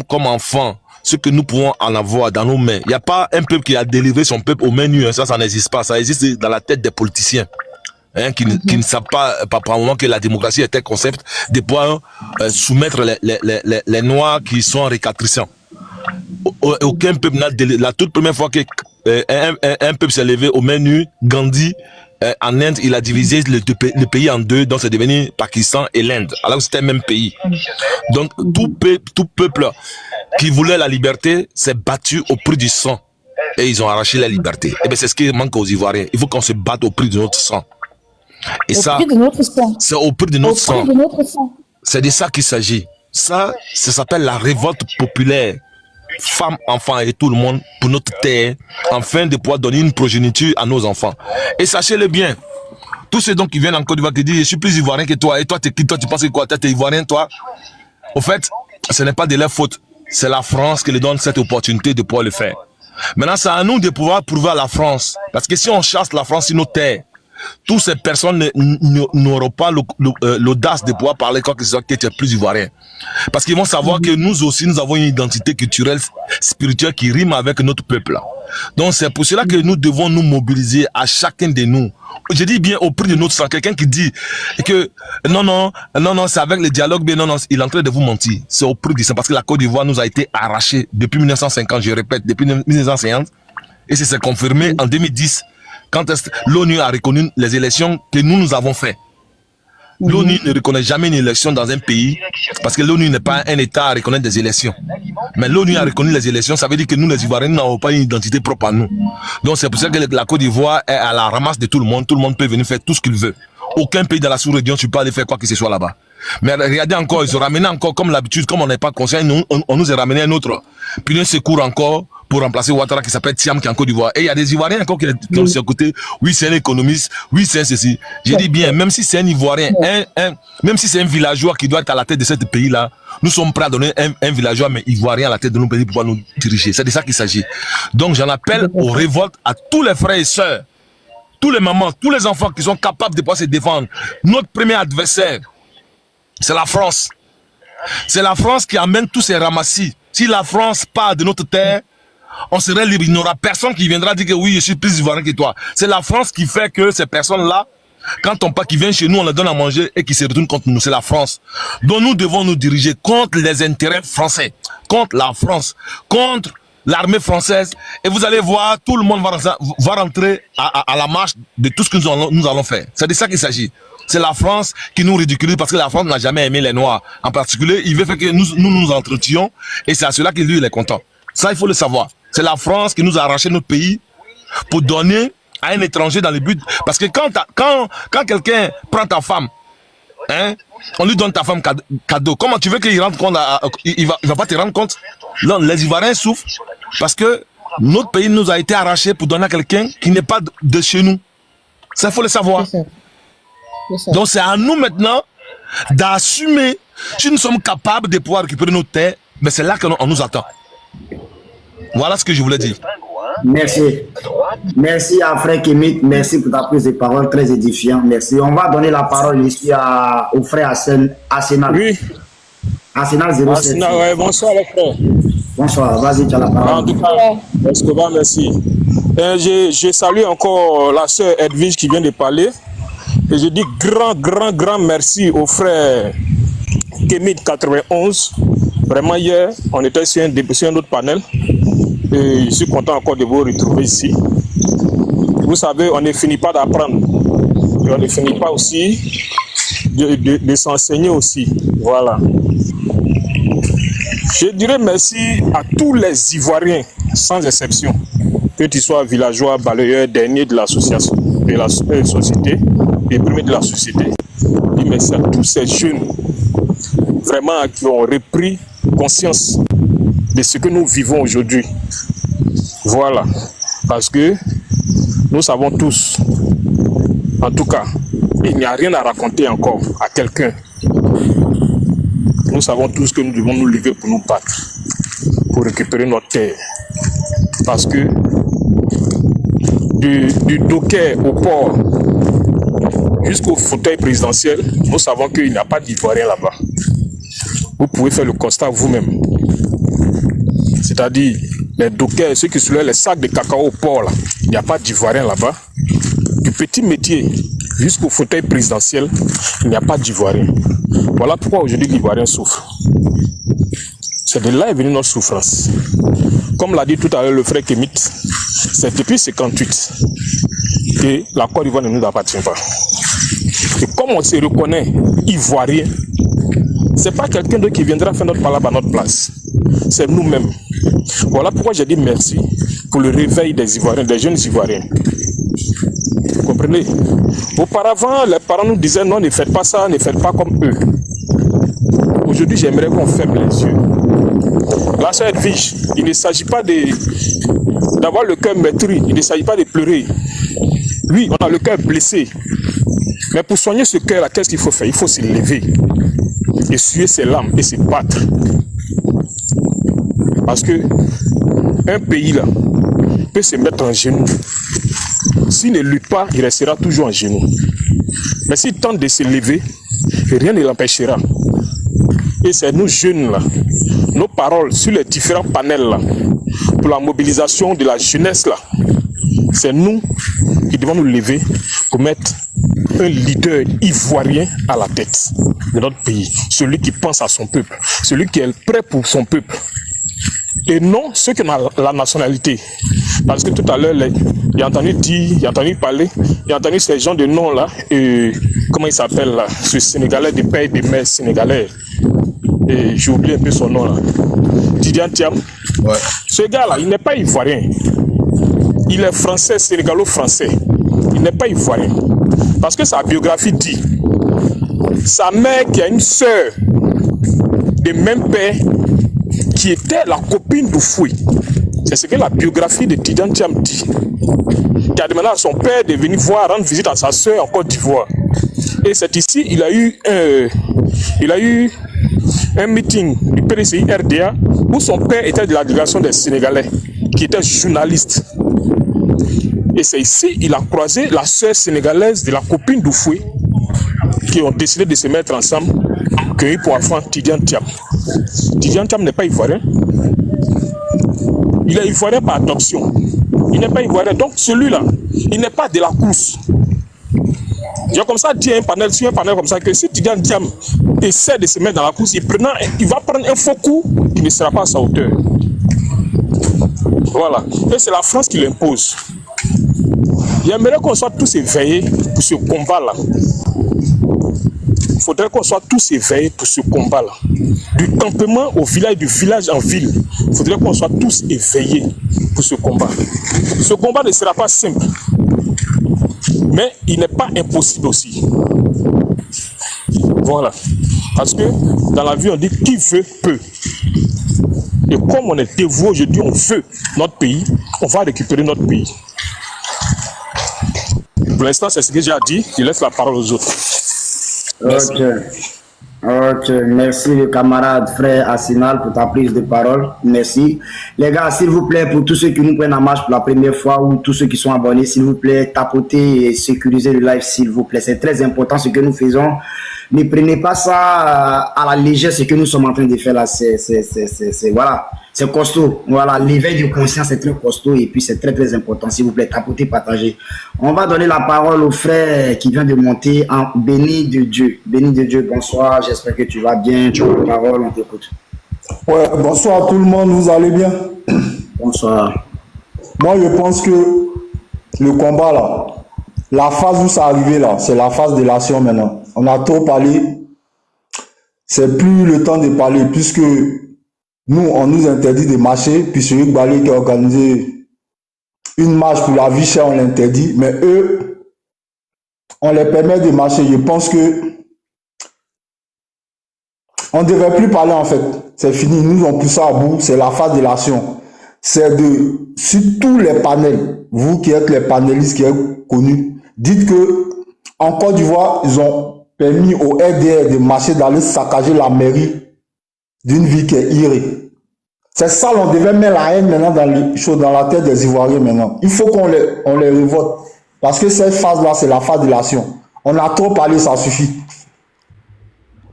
comme enfants, ce que nous pouvons en avoir dans nos mains. Il n'y a pas un peuple qui a délivré son peuple aux mains nues. Ça n'existe pas. Ça existe dans la tête des politiciens. Qui ne savent pas, par moment, que la démocratie est un concept de pouvoir soumettre les Noirs qui sont récatriciants. Aucun peuple n'a délivré. La toute première fois qu'un peuple s'est levé aux mains nues, Gandhi, en Inde, il a divisé le pays en deux, donc c'est devenu Pakistan et l'Inde, alors que c'était le même pays. Donc tout peuple qui voulait la liberté s'est battu au prix du sang et ils ont arraché la liberté. Et bien c'est ce qui manque aux Ivoiriens. Il faut qu'on se batte au prix de notre sang. Et ça, c'est au prix de notre sang. C'est de ça qu'il s'agit. Ça s'appelle la révolte populaire. Femmes, enfants et tout le monde pour notre terre, afin de pouvoir donner une progéniture à nos enfants. Et sachez-le bien, tous ceux donc qui viennent en Côte d'Ivoire qui disent je suis plus ivoirien que toi, et toi t'es qui, toi tu penses que quoi, t'es ivoirien toi? Au fait, ce n'est pas de leur faute, c'est la France qui leur donne cette opportunité de pouvoir le faire. Maintenant c'est à nous de pouvoir prouver à la France, parce que si on chasse la France sur nos terres, toutes ces personnes n'auront pas l'audace de pouvoir parler quoi que ce soit qui est plus ivoirien. Parce qu'ils vont savoir que nous aussi, nous avons une identité culturelle, spirituelle qui rime avec notre peuple. Donc c'est pour cela que nous devons nous mobiliser à chacun de nous. Je dis bien au prix de notre sang. Quelqu'un qui dit que non, c'est avec le dialogue, mais non, il est en train de vous mentir. C'est au prix du sang parce que la Côte d'Ivoire nous a été arrachée depuis 1950, je répète, depuis 1950. Et c'est confirmé en 2010. Quand l'ONU a reconnu les élections que nous avons faites. L'ONU ne reconnaît jamais une élection dans un pays parce que l'ONU n'est pas un État à reconnaître des élections. Mais l'ONU a reconnu les élections, ça veut dire que nous les Ivoiriens n'avons pas une identité propre à nous. Donc c'est pour ça que la Côte d'Ivoire est à la ramasse de tout le monde peut venir faire tout ce qu'il veut. Aucun pays dans la sous-région ne peut pas aller faire quoi que ce soit là-bas. Mais regardez encore, ils se ramenaient encore comme l'habitude, comme on n'est pas conscient, on nous a ramené un autre. Puis un secours encore pour remplacer Ouattara qui s'appelle Thiam qui est en Côte d'Ivoire. Et il y a des Ivoiriens encore qui sont de ce côté. Oui, c'est un économiste. Oui, c'est un ceci. J'ai dit bien, même si c'est un Ivoirien, même si c'est un villageois qui doit être à la tête de ce pays-là, nous sommes prêts à donner un villageois, mais Ivoirien à la tête de nos pays pour pouvoir nous diriger. C'est de ça qu'il s'agit. Donc j'en appelle aux révoltes à tous les frères et sœurs, tous les mamans, tous les enfants qui sont capables de pouvoir se défendre. Notre premier adversaire, c'est la France. C'est la France qui amène tous ces ramassis. Si la France part de notre terre, on serait libre. Il n'y aura personne qui viendra dire que oui, je suis plus ivoirien que toi. C'est la France qui fait que ces personnes-là, quand on part, qui viennent chez nous, on leur donne à manger et qui se retournent contre nous. C'est la France. Donc nous devons nous diriger contre les intérêts français, contre la France, contre l'armée française. Et vous allez voir, tout le monde va rentrer à la marche de tout ce que nous allons faire. C'est de ça qu'il s'agit. C'est la France qui nous ridiculise parce que la France n'a jamais aimé les Noirs. En particulier, il veut faire que nous entretions et c'est à cela que lui, il est content. Ça, il faut le savoir. C'est la France qui nous a arraché notre pays pour donner à un étranger dans le but. Parce que quand quelqu'un prend ta femme, hein, on lui donne ta femme cadeau. Comment tu veux qu'il rende compte il va pas te rendre compte? Non, les Ivoiriens souffrent parce que notre pays nous a été arraché pour donner à quelqu'un qui n'est pas de chez nous. Ça, il faut le savoir. Donc c'est à nous maintenant d'assumer si nous sommes capables de pouvoir récupérer nos terres, mais c'est là qu'on nous attend. Voilà ce que je voulais dire. Merci. Merci à frère Kémit. Merci pour ta prise de parole très édifiante. Merci. On va donner la parole ici au frère Arsenal. Oui. Arsenal 07. Arsenal, ouais, bonsoir les frères. Bonsoir, vas-y, tu as la parole. En tout cas, merci. Je salue encore la sœur Edwige qui vient de parler. Et je dis grand merci au frère Kémit 91. Vraiment hier, on était sur un autre panel. Et je suis content encore de vous retrouver ici. Vous savez, on ne finit pas d'apprendre. Et on ne finit pas aussi de s'enseigner aussi. Voilà. Je dirais merci à tous les Ivoiriens, sans exception. Que tu sois villageois, balayeur, dernier de l'association, de la société, et premier de la société. Je dis merci à tous ces jeunes, vraiment, qui ont repris conscience de ce que nous vivons aujourd'hui. Voilà. Parce que nous savons tous, en tout cas, il n'y a rien à raconter encore à quelqu'un. Nous savons tous que nous devons nous lever pour nous battre, pour récupérer notre terre. Parce que du docker au port jusqu'au fauteuil présidentiel, nous savons qu'il n'y a pas d'Ivoiriens là-bas. Vous pouvez faire le constat vous-même. C'est-à-dire, les dockers, ceux qui soulèvent les sacs de cacao au port, là, il n'y a pas d'Ivoiriens là-bas. Du petit métier jusqu'au fauteuil présidentiel, il n'y a pas d'Ivoiriens. Voilà pourquoi aujourd'hui l'Ivoirien souffre. C'est de là est venue notre souffrance. Comme l'a dit tout à l'heure le frère Kémit, c'est depuis 1958 que la Côte d'Ivoire ne nous appartient pas. Et comme on se reconnaît Ivoirien, c'est pas quelqu'un d'autre qui viendra faire notre palabre à notre place. C'est nous-mêmes. Voilà pourquoi j'ai dit merci pour le réveil des Ivoiriens, des jeunes Ivoiriens. Vous comprenez? Auparavant, les parents nous disaient non, ne faites pas ça, ne faites pas comme eux. Aujourd'hui, j'aimerais qu'on ferme les yeux. La sœur Edwige, il ne s'agit pas d'avoir le cœur meurtri, il ne s'agit pas de pleurer. Oui, on a le cœur blessé. Mais pour soigner ce cœur-là, qu'est-ce qu'il faut faire? Il faut se lever, essuyer ses larmes et se battre. Parce que un pays là peut se mettre en genoux. S'il ne lutte pas, il restera toujours en genoux. Mais s'il tente de se lever, rien ne l'empêchera. Et c'est nous jeunes là, nos paroles sur les différents panels là, pour la mobilisation de la jeunesse là, c'est nous qui devons nous lever pour mettre un leader ivoirien à la tête de notre pays. Celui qui pense à son peuple, celui qui est prêt pour son peuple. Et non ceux qui ont la nationalité. Parce que tout à l'heure, j'ai entendu dire, j'ai entendu parler, j'ai entendu ces gens de nom là, comment il s'appelle là, ce Sénégalais de père et de mère sénégalais. Et j'ai oublié un peu son nom là. Didier Thiam. Ouais. Ce gars-là, il n'est pas ivoirien. Il est français, sénégalo-français. Il n'est pas ivoirien. Parce que sa biographie dit, sa mère qui a une sœur de même père, qui était la copine d'Oufoui. C'est ce que la biographie de Tidjane Thiam dit. Qui a demandé à son père de venir rendre visite à sa soeur en Côte d'Ivoire. Et c'est ici, il a eu un meeting du PDCI RDA où son père était de la délégation des Sénégalais, qui était journaliste. Et c'est ici il a croisé la sœur sénégalaise de la copine d'Oufoué, qui ont décidé de se mettre ensemble, cueillis pour enfant Tidjane Thiam. Tidjane Thiam n'est pas ivoirien. Il est ivoirien par adoption. Il n'est pas ivoirien. Donc celui-là, il n'est pas de la course. J'ai comme ça dit à un panel, sur un panel comme ça, que si Tidjane Thiam essaie de se mettre dans la course, il va prendre un faux coup qui ne sera pas à sa hauteur. Voilà. Et c'est la France qui l'impose. J'aimerais qu'on soit tous éveillés pour ce combat-là. Il faudrait qu'on soit tous éveillés pour ce combat-là. Du campement au village, du village en ville. Il faudrait qu'on soit tous éveillés pour ce combat. Ce combat ne sera pas simple. Mais il n'est pas impossible aussi. Voilà. Parce que dans la vie, on dit qui veut peut. Et comme on est dévoué aujourd'hui, on veut notre pays, on va récupérer notre pays. Pour l'instant, c'est ce que j'ai à dire. Je laisse la parole aux autres. Merci. Ok, merci le camarade frère Assinal pour ta prise de parole. Merci. Les gars, s'il vous plaît, pour tous ceux qui nous prennent en marche pour la première fois ou tous ceux qui sont abonnés, s'il vous plaît, tapotez et sécurisez le live, s'il vous plaît. C'est très important ce que nous faisons. Ne prenez pas ça à la légère, ce que nous sommes en train de faire là. Voilà, c'est costaud. Voilà, l'éveil de conscience est très costaud et puis c'est très très important. S'il vous plaît, tapotez, partagez. On va donner la parole au frère qui vient de monter en béni de Dieu. Béni de Dieu, bonsoir, j'espère que tu vas bien. Tu as la parole, on t'écoute. Ouais, bonsoir à tout le monde, vous allez bien? Bonsoir. Moi, je pense que le combat là, la phase où ça arrivé là, c'est la phase de l'action maintenant. On a trop parlé, c'est plus le temps de parler, puisque nous, on nous interdit de marcher, puis celui Balé qui a organisé une marche pour la vie chère, on l'interdit, mais eux, on les permet de marcher. Je pense que on ne devrait plus parler en fait, c'est fini, nous on poussé à bout, c'est la phase de l'action. C'est sur tous les panels, vous qui êtes les panélistes qui êtes connus, dites que en Côte d'Ivoire, ils ont permis au RDR de marcher, d'aller saccager la mairie d'une ville qui est irée. C'est ça, on devait mettre la haine maintenant dans la tête des Ivoiriens maintenant. Il faut qu'on les révolte. Parce que cette phase-là, c'est la phase de l'action. On a trop parlé, ça suffit.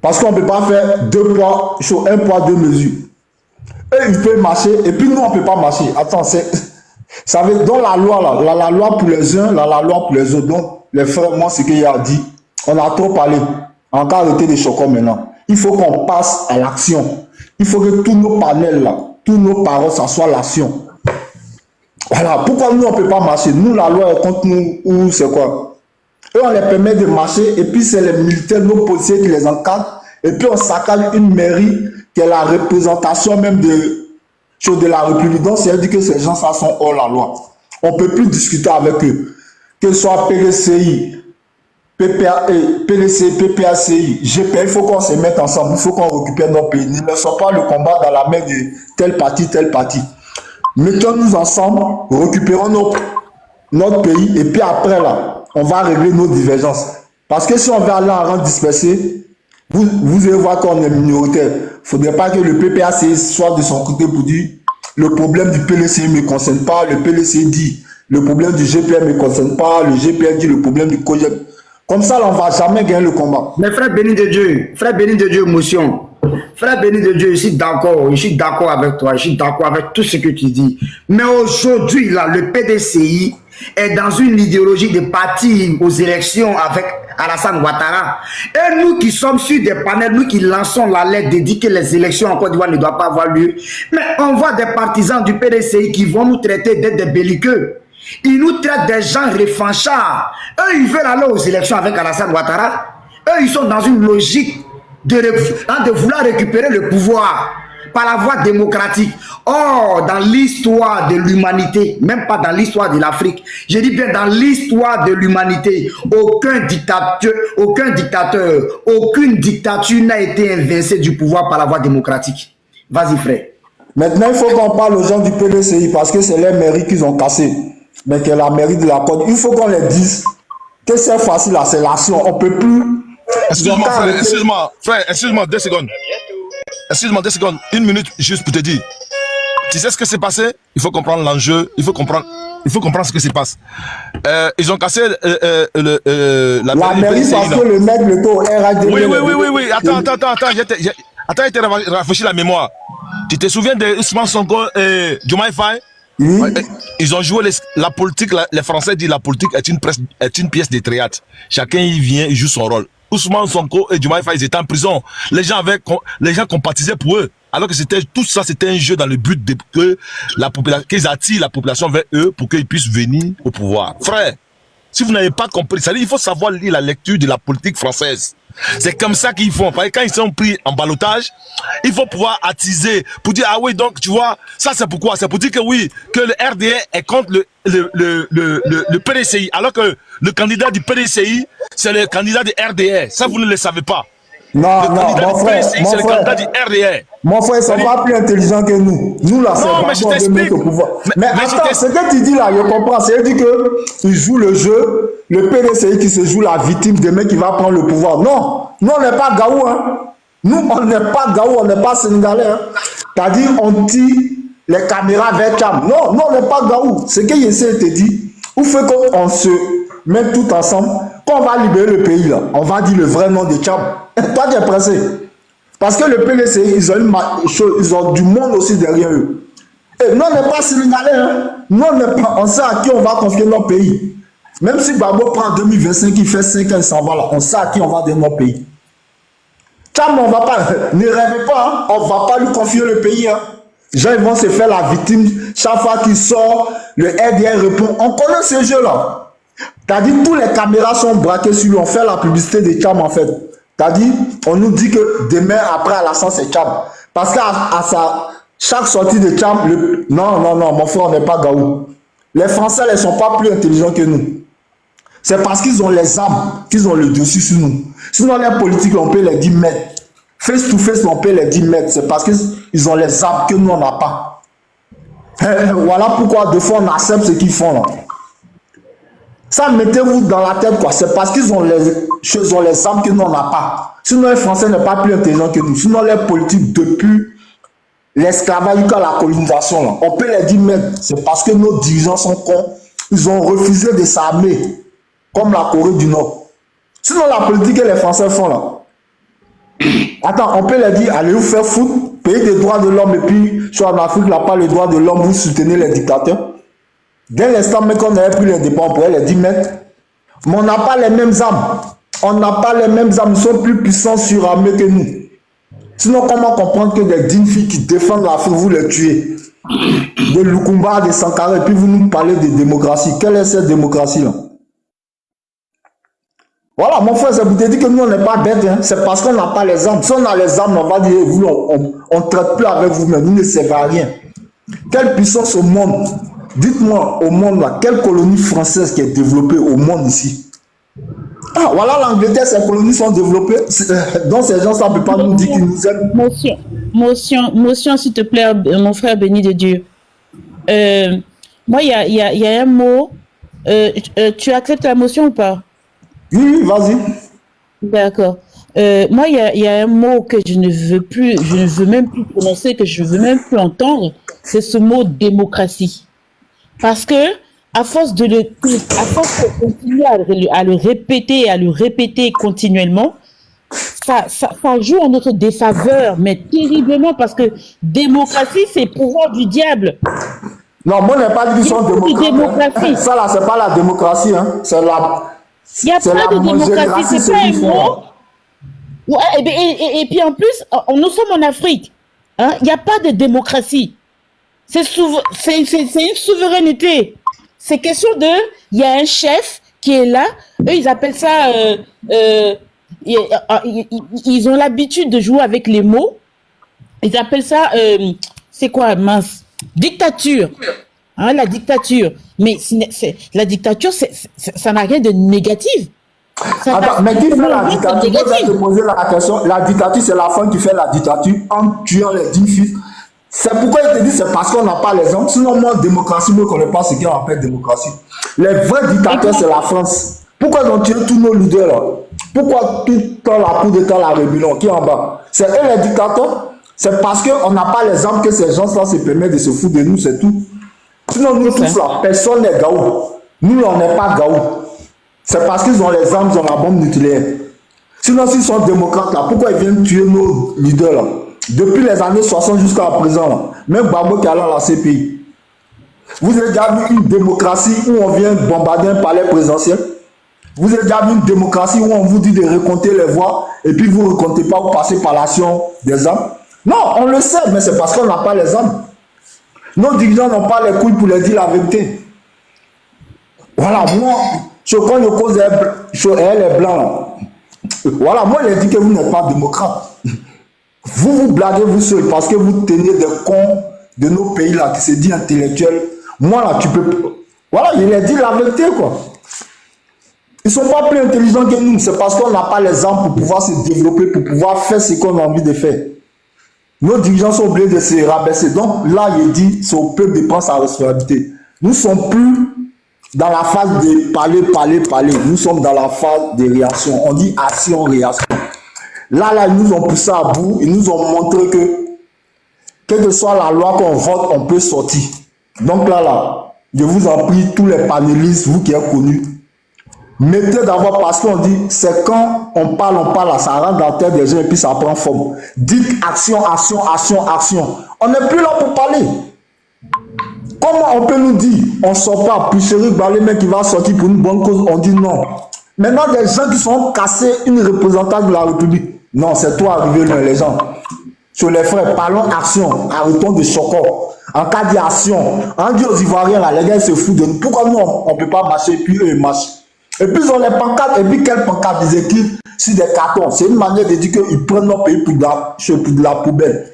Parce qu'on ne peut pas faire un poids, deux mesures. Eux, ils peuvent marcher, et puis nous, on ne peut pas marcher. Attends, ça veut dans la loi, là, la loi pour les uns, la loi pour les autres. Donc, les frères, moi, ce qu'il y a dit, on a trop parlé. On va arrêter les chocs maintenant. Il faut qu'on passe à l'action. Il faut que tous nos panels, là, tous nos paroles, ça soit l'action. Voilà. Pourquoi nous, on ne peut pas marcher? Nous, la loi est contre nous, ou c'est quoi? Eux, on les permet de marcher, et puis c'est les militaires, nos policiers qui les encadrent, et puis on saccage une mairie qui est la représentation même de la République. Donc, c'est-à-dire que ces gens, ça sont hors la loi. On ne peut plus discuter avec eux. Que ce soit PDCI, PDC, PPACI, GP, il faut qu'on se mette ensemble, il faut qu'on récupère nos pays. Ne laissons pas le combat dans la main de tel parti. Mettons-nous ensemble, récupérons notre pays, et puis après, là, on va régler nos divergences. Parce que si on va aller en rang dispersé, vous allez voir qu'on est minoritaire. Il ne faudrait pas que le PPACI soit de son côté pour dire le problème du PLC ne me concerne pas, le PLC dit le problème du GPM ne me concerne pas, le GPM dit le problème du COGEP. Comme ça, là, on ne va jamais gagner le combat. Mais frère béni de Dieu, motion. Frère béni de Dieu, je suis d'accord avec toi, je suis d'accord avec tout ce que tu dis. Mais aujourd'hui, là, le PDCI est dans une idéologie de partir aux élections avec Alassane Ouattara. Et nous qui sommes sur des panels, nous qui lançons la lettre de dire que les élections en Côte d'Ivoire ne doivent pas avoir lieu, mais on voit des partisans du PDCI qui vont nous traiter d'être des belliqueux. Ils nous traitent des gens réfanchards. Eux, ils veulent aller aux élections avec Alassane Ouattara. Eux, ils sont dans une logique de vouloir récupérer le pouvoir par la voie démocratique. Or, dans l'histoire de l'humanité, même pas dans l'histoire de l'Afrique, je dis bien dans l'histoire de l'humanité, aucun dictateur, aucune dictature n'a été invincée du pouvoir par la voie démocratique. Vas-y, frère. Maintenant, il faut qu'on parle aux gens du PDCI parce que c'est les mairies qu'ils ont cassées. Mais que la mairie de la Côte, il faut qu'on les dise que c'est facile là, c'est l'action. On peut plus. Excuse-moi, frère, excuse-moi, 2 secondes. Excuse-moi, 2 secondes, 1 minute juste pour te dire. Tu sais ce que s'est passé? Il faut comprendre l'enjeu, il faut comprendre ce qui se passe. Ils ont cassé la mairie parce que le mec, le taux RAD. Oui. Attends, j'ai rafraîchi la mémoire. Tu te souviens de Ousmane Sonko et Diomaye Faye? Oui. Ils ont joué la politique, les Français disent la politique est une pièce de théâtre. Chacun y vient, il joue son rôle. Ousmane Sonko et Diomaye Faye, ils étaient en prison. Les gens compatissaient pour eux. Alors que tout ça, c'était un jeu dans le but qu'ils attirent la population vers eux pour qu'ils puissent venir au pouvoir. Frère, si vous n'avez pas compris, ça dit, il faut savoir lire la lecture de la politique française. C'est comme ça qu'ils font. Parce que quand ils sont pris en ballottage, il faut pouvoir attiser pour dire, ah oui, donc tu vois, ça c'est pourquoi? C'est pour dire que oui, que le RDR est contre le PDCI. Alors que le candidat du PDCI, c'est le candidat du RDR. Ça, vous ne le savez pas. Non, mon frère, c'est le candidat du RDR. Mon frère, ils sont pas plus intelligents que nous. Nous, là, c'est non, mais je t'explique. Mais attends, ce que tu dis là, je comprends. C'est-à-dire qu'ils jouent le jeu, le PDCI qui se joue la victime de mec qui va prendre le pouvoir. Non, nous, on n'est pas Gaou, hein. Nous, on n'est pas Gaou, on n'est pas Sénégalais, hein. C'est-à-dire, on tire les caméras vers Tcham. Non, on n'est pas Gaou. Ce qu'il essaie de te dire, il faut qu'on se mette tout ensemble. Quand on va libérer le pays, là, on va dire le vrai nom de Tcham. Toi, tu es pressé. Parce que le PDC, ils ont du monde aussi derrière eux. Et nous, on n'est pas sénégalais. Hein? Nous, on sait à qui on va confier notre pays. Même si Gbagbo prend en 2025, il fait 5 ans, il s'en va là. On sait à qui on va donner notre pays. Tcham, on va pas. Ne rêvez pas, hein? On ne va pas lui confier le pays. Hein? Les gens, ils vont se faire la victime. Chaque fois qu'il sort, le RDR répond. On connaît ce jeu-là. T'as dit tous les caméras sont braquées sur lui. On fait la publicité de Tcham en fait. T'as dit, on nous dit que demain après à la fin c'est Tcham. Parce qu'à chaque sortie de Tcham, non, mon frère, on n'est pas Gaou. Les Français ne sont pas plus intelligents que nous. C'est parce qu'ils ont les armes, qu'ils ont le dessus sur nous. Sinon les politiques, on peut les 10 mètres. Face to face, on peut les 10 mètres. C'est parce qu'ils ont les armes que nous on n'a pas. Voilà pourquoi des fois on accepte ce qu'ils font là. Ça, mettez-vous dans la tête, quoi. C'est parce qu'ils ont les armes que nous, on n'a pas. Sinon, les Français n'est pas plus intelligents que nous. Sinon, les politiques, depuis l'esclavage jusqu'à la colonisation, là, on peut les dire même. C'est parce que nos dirigeants sont cons. Ils ont refusé de s'armer, comme la Corée du Nord. Sinon, la politique que les Français font, là. Attends, on peut les dire, allez vous faire foutre, payer des droits de l'homme, et puis, sur en Afrique, là, pas les droits de l'homme, vous soutenez les dictateurs. Dès l'instant même qu'on avait pris l'indépendance, on pourrait les 10 mètres. Mais on n'a pas les mêmes armes. On n'a pas les mêmes armes. Ils sont plus puissants surarmés que nous. Sinon, comment comprendre que des dignes filles qui défendent l'Afrique, vous les tuez? De Lukumba, de Sankara, et puis vous nous parlez de démocratie. Quelle est cette démocratie-là? Voilà, mon frère, ça vous dit que nous, on n'est pas bêtes. Hein? C'est parce qu'on n'a pas les armes. Si on a les armes, on va dire, vous, on ne traite plus avec vous, mais vous ne servez à rien. Quelle puissance au monde? Dites-moi, au monde, là, quelle colonie française qui est développée au monde ici? Ah, voilà, l'Angleterre, ses colonies sont développées. Donc, ces gens, ça ne peut pas nous dire qu'ils nous aiment. Motion, s'il te plaît, mon frère béni de Dieu. Moi, il y a un mot. Tu acceptes la motion ou pas? Oui, vas-y. D'accord. Moi, il y a un mot que je ne veux même plus prononcer, que je ne veux même plus entendre. C'est ce mot démocratie. Parce que, à force de continuer à le répéter continuellement, ça joue en notre défaveur, mais terriblement, parce que démocratie, c'est pouvoir du diable. Non, moi, je n'ai pas dit qu'ils sont démocratie. Ça, là, c'est pas la démocratie, hein. C'est la. Il n'y a pas de démocratie, c'est pas un mot. Ouais, et puis en plus, nous sommes en Afrique. Hein, il n'y a pas de démocratie. C'est une souveraineté. C'est question de, il y a un chef qui est là. Eux, ils appellent ça, ils ont l'habitude de jouer avec les mots. Ils appellent ça, c'est quoi, mince? Dictature. Hein, la dictature. Mais la dictature, ça n'a rien de négatif. Attends, mais qui fait la dictature? Je vais te poser la question. La dictature, c'est la femme qui fait la dictature en tuant les 10 fils. C'est pourquoi il te dit, c'est parce qu'on n'a pas les hommes. Sinon, moi, démocratie, moi, je ne connais pas ce qu'on appelle démocratie. Les vrais dictateurs, c'est la France. Pourquoi ils ont tué tous nos leaders là? Pourquoi tout le temps la coup d'État, la rébellion qui est en bas? C'est eux les dictateurs. C'est parce qu'on n'a pas les armes que ces gens-là se permettent de se foutre de nous, c'est tout. Sinon, nous tous là, personne n'est Gaou. Nous, on n'est pas Gaou. C'est parce qu'ils ont les armes, ils ont la bombe nucléaire. Sinon, s'ils sont démocrates là, pourquoi ils viennent tuer nos leaders là? Depuis les années 60 jusqu'à présent, là, même Gbagbo qui est allé à la CPI. Vous avez déjà vu une démocratie où on vient bombarder un palais présidentiel? Vous avez déjà vu une démocratie où on vous dit de recompter les voix et puis vous ne recomptez pas, vous passez par l'action des armes? Non, on le sait, mais c'est parce qu'on n'a pas les armes. Nos dirigeants n'ont pas les couilles pour leur dire la vérité. Voilà, moi, je connais cause elle est blanc. Voilà, moi, il dit que vous n'êtes pas démocrate. Vous vous blaguez vous seul parce que vous tenez des cons de nos pays là qui se disent intellectuels. Moi là, tu peux. Voilà, il a dit la vérité quoi. Ils sont pas plus intelligents que nous. C'est parce qu'on n'a pas les armes pour pouvoir se développer, pour pouvoir faire ce qu'on a envie de faire. Nos dirigeants sont obligés de se rabaisser. Donc là, il dit c'est au peuple de prendre sa responsabilité. Nous ne sommes plus dans la phase de parler. Nous sommes dans la phase de réaction. On dit action, réaction. Là, ils nous ont poussé à bout, ils nous ont montré que, quelle que soit la loi qu'on vote, on peut sortir. Donc là, je vous en prie, tous les panélistes, vous qui êtes connus, mettez d'abord, parce qu'on dit, c'est quand on parle, ça rentre dans la tête des gens et puis ça prend forme. Dites action, action, action, action. On n'est plus là pour parler. Comment on peut nous dire, on ne sort pas, puis Chéri Balé, mec qui va sortir pour une bonne cause, on dit non. Maintenant, des gens qui sont cassés, une représentante de la République. Non, c'est toi arrivé loin, les gens. Sur les frères, parlons action, arrêtons de choquer. En cas d'action, on dit aux Ivoiriens, là, les gars ils se foutent de nous. Pourquoi nous, on ne peut pas marcher, et puis eux, ils marchent. Et puis ils ont les pancartes, et puis quelles pancartes ils écrivent sur des cartons. C'est une manière de dire qu'ils prennent nos pays pour de la poubelle.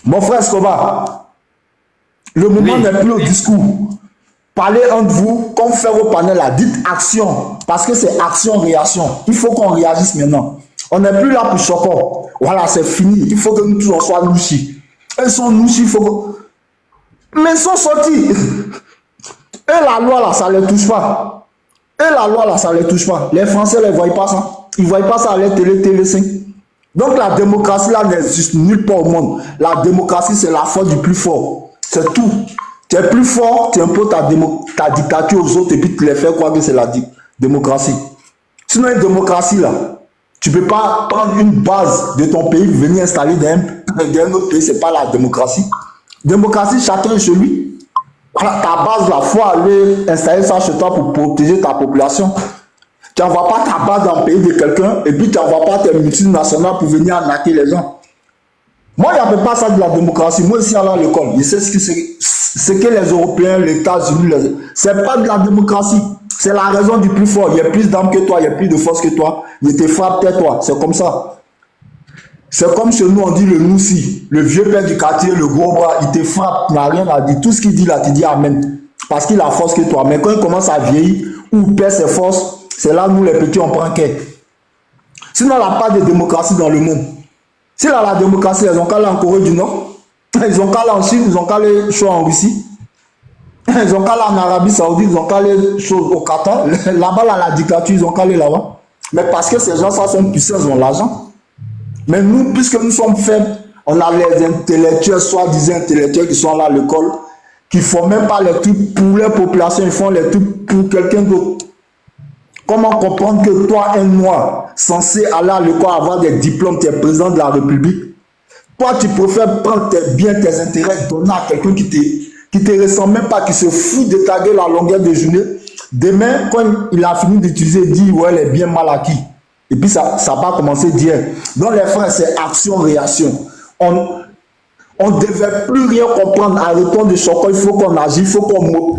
Mon frère Escobar, le moment n'est plus au discours. Parlez entre vous, comme faire au panel là, dites action, parce que c'est action-réaction. Il faut qu'on réagisse maintenant. On n'est plus là pour choquer. Voilà, c'est fini. Il faut que nous tous on soit louchis. Ils sont louchis, il faut que... Mais ils sont sortis. Et la loi là, ça ne les touche pas. Et la loi là, ça ne les touche pas. Les Français ne voient pas ça. Ils ne voient pas ça à la télé, TV5. Donc la démocratie là n'existe nulle part au monde. La démocratie, c'est la force du plus fort. C'est tout. Tu es plus fort, tu imposes ta dictature aux autres et puis tu les fais croire que c'est la démocratie. Sinon, une démocratie, là, tu ne peux pas prendre une base de ton pays, venir installer dans un autre pays, ce n'est pas la démocratie. Démocratie, chacun chez lui. Voilà, ta base, là, il faut aller installer ça chez toi pour protéger ta population. Tu n'envoies pas ta base dans le pays de quelqu'un et puis tu n'envoies pas tes multinationales pour venir arnaquer les gens. Moi, il n'y avait pas ça de la démocratie. Moi, ici, à l'école, je sais ce que les Européens, les États-Unis, c'est pas de la démocratie. C'est la raison du plus fort. Il y a plus d'âme que toi, il y a plus de force que toi. Il te frappe, tais-toi. C'est comme ça. C'est comme chez nous, on dit le noussi. Le vieux père du quartier, le gros bras, il te frappe, il n'a rien à dire. Tout ce qu'il dit là, tu dis amen. Parce qu'il a force que toi. Mais quand il commence à vieillir, ou perd ses forces, c'est là, nous, les petits, on prend qu'est. Sinon, il n'y a pas de démocratie dans le monde. Si là, la démocratie, ils ont qu'à aller en Corée du Nord, ils ont qu'à aller en Chine, ils ont qu'à aller chaud en Russie, ils ont qu'à aller en Arabie Saoudite, ils ont qu'à aller chaud au Qatar. Là-bas, là, la dictature, ils ont qu'à aller là-bas. Mais parce que ces gens, ça sont puissants, ils ont l'argent. Mais nous, puisque nous sommes faibles, on a les intellectuels, soi-disant intellectuels qui sont là à l'école, qui ne font même pas les trucs pour leur population, ils font les trucs pour quelqu'un d'autre. Comment comprendre que toi, un noir, censé aller à l'école, avoir des diplômes, tu es président de la République, toi, tu préfères prendre tes biens, tes intérêts, donner à quelqu'un qui te ressemble même pas, qui se fout de ta gueule à longueur de journée. Demain, quand il a fini d'utiliser, il dit, ouais, elle est bien mal acquis. Et puis, ça va commencer d'hier. Donc, les frères, c'est action-réaction. On ne devait plus rien comprendre. Arrêtons de choquer, il faut qu'on agisse, il faut qu'on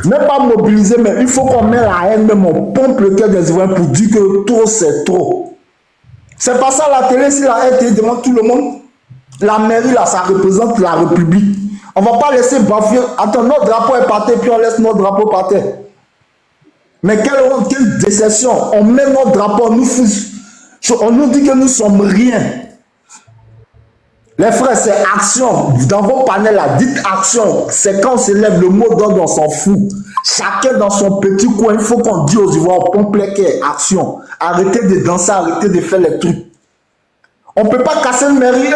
même pas mobiliser, mais il faut qu'on mette la haine, même on pompe le cœur des Ivoiriens pour dire que trop c'est trop. C'est pas ça la télé, si la haine devant tout le monde. La mairie là, ça représente la République. On va pas laisser bafouer. Attends, notre drapeau est par terre, puis on laisse notre drapeau par terre. Mais quelle déception. On met notre drapeau, on nous dit que nous sommes rien. Les frères, c'est action. Dans vos panels là, dites action. C'est quand on se lève, le mot d'ordre, on s'en fout. Chacun dans son petit coin, il faut qu'on dise aux Ivoiriens, pompe les quais, action. Arrêtez de danser, arrêtez de faire les trucs. On ne peut pas casser une mairie.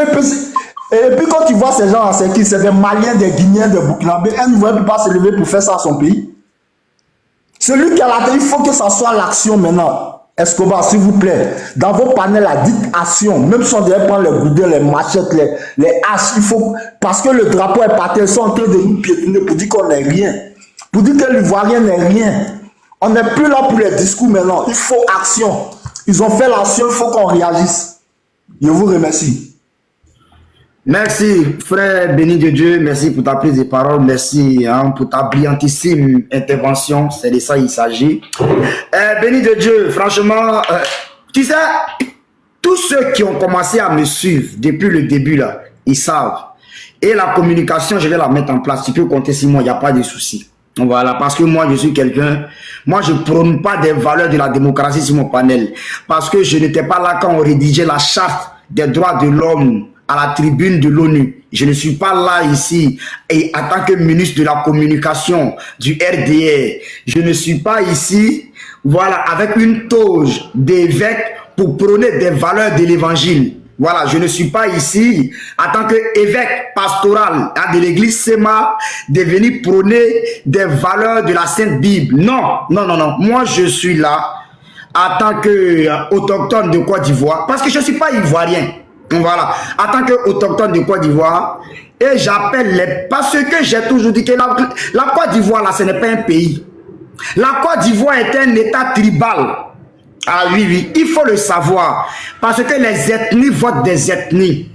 Et puis quand tu vois ces gens, c'est qui? C'est des Maliens, des Guinéens, des Burkinabés. Un Ivoirien ne peut pas se lever pour faire ça à son pays. Celui qui a la tête, il faut que ça soit l'action maintenant. Escobar, s'il vous plaît, dans vos panels là, dites action. Même si on devait prendre les goudins, les machettes, les haches, il faut. Parce que le drapeau est parti, ils sont en train de nous piétiner pour dire qu'on n'est rien. Pour dire que l'Ivoirien n'est rien. On n'est plus là pour les discours maintenant. Il faut action. Ils ont fait l'action, il faut qu'on réagisse. Je vous remercie. Merci, frère béni de Dieu. Merci pour ta prise de parole. Merci pour ta brillantissime intervention. C'est de ça qu'il s'agit. Béni de Dieu, franchement, tu sais, tous ceux qui ont commencé à me suivre depuis le début, là, ils savent. Et la communication, je vais la mettre en place. Tu peux compter sur moi, il n'y a pas de souci. Voilà, parce que moi, je suis quelqu'un, moi, je ne prône pas des valeurs de la démocratie sur mon panel. Parce que je n'étais pas là quand on rédigeait la charte des droits de l'homme à la tribune de l'ONU. Je ne suis pas là ici et en tant que ministre de la communication du RDR. Je ne suis pas ici, voilà, avec une toge d'évêque pour prôner des valeurs de l'évangile. Voilà, je ne suis pas ici en tant qu'évêque pastoral de l'église SEMA de venir prôner des valeurs de la Sainte Bible. Non, non, non, non. Moi, je suis là en tant qu'autochtone de Côte d'Ivoire parce que je ne suis pas ivoirien. Voilà, en tant qu'autochtone de Côte d'Ivoire, et j'appelle les... Parce que j'ai toujours dit que la Côte d'Ivoire, là, ce n'est pas un pays. La Côte d'Ivoire est un état tribal. Ah oui, oui, il faut le savoir. Parce que les ethnies votent des ethnies.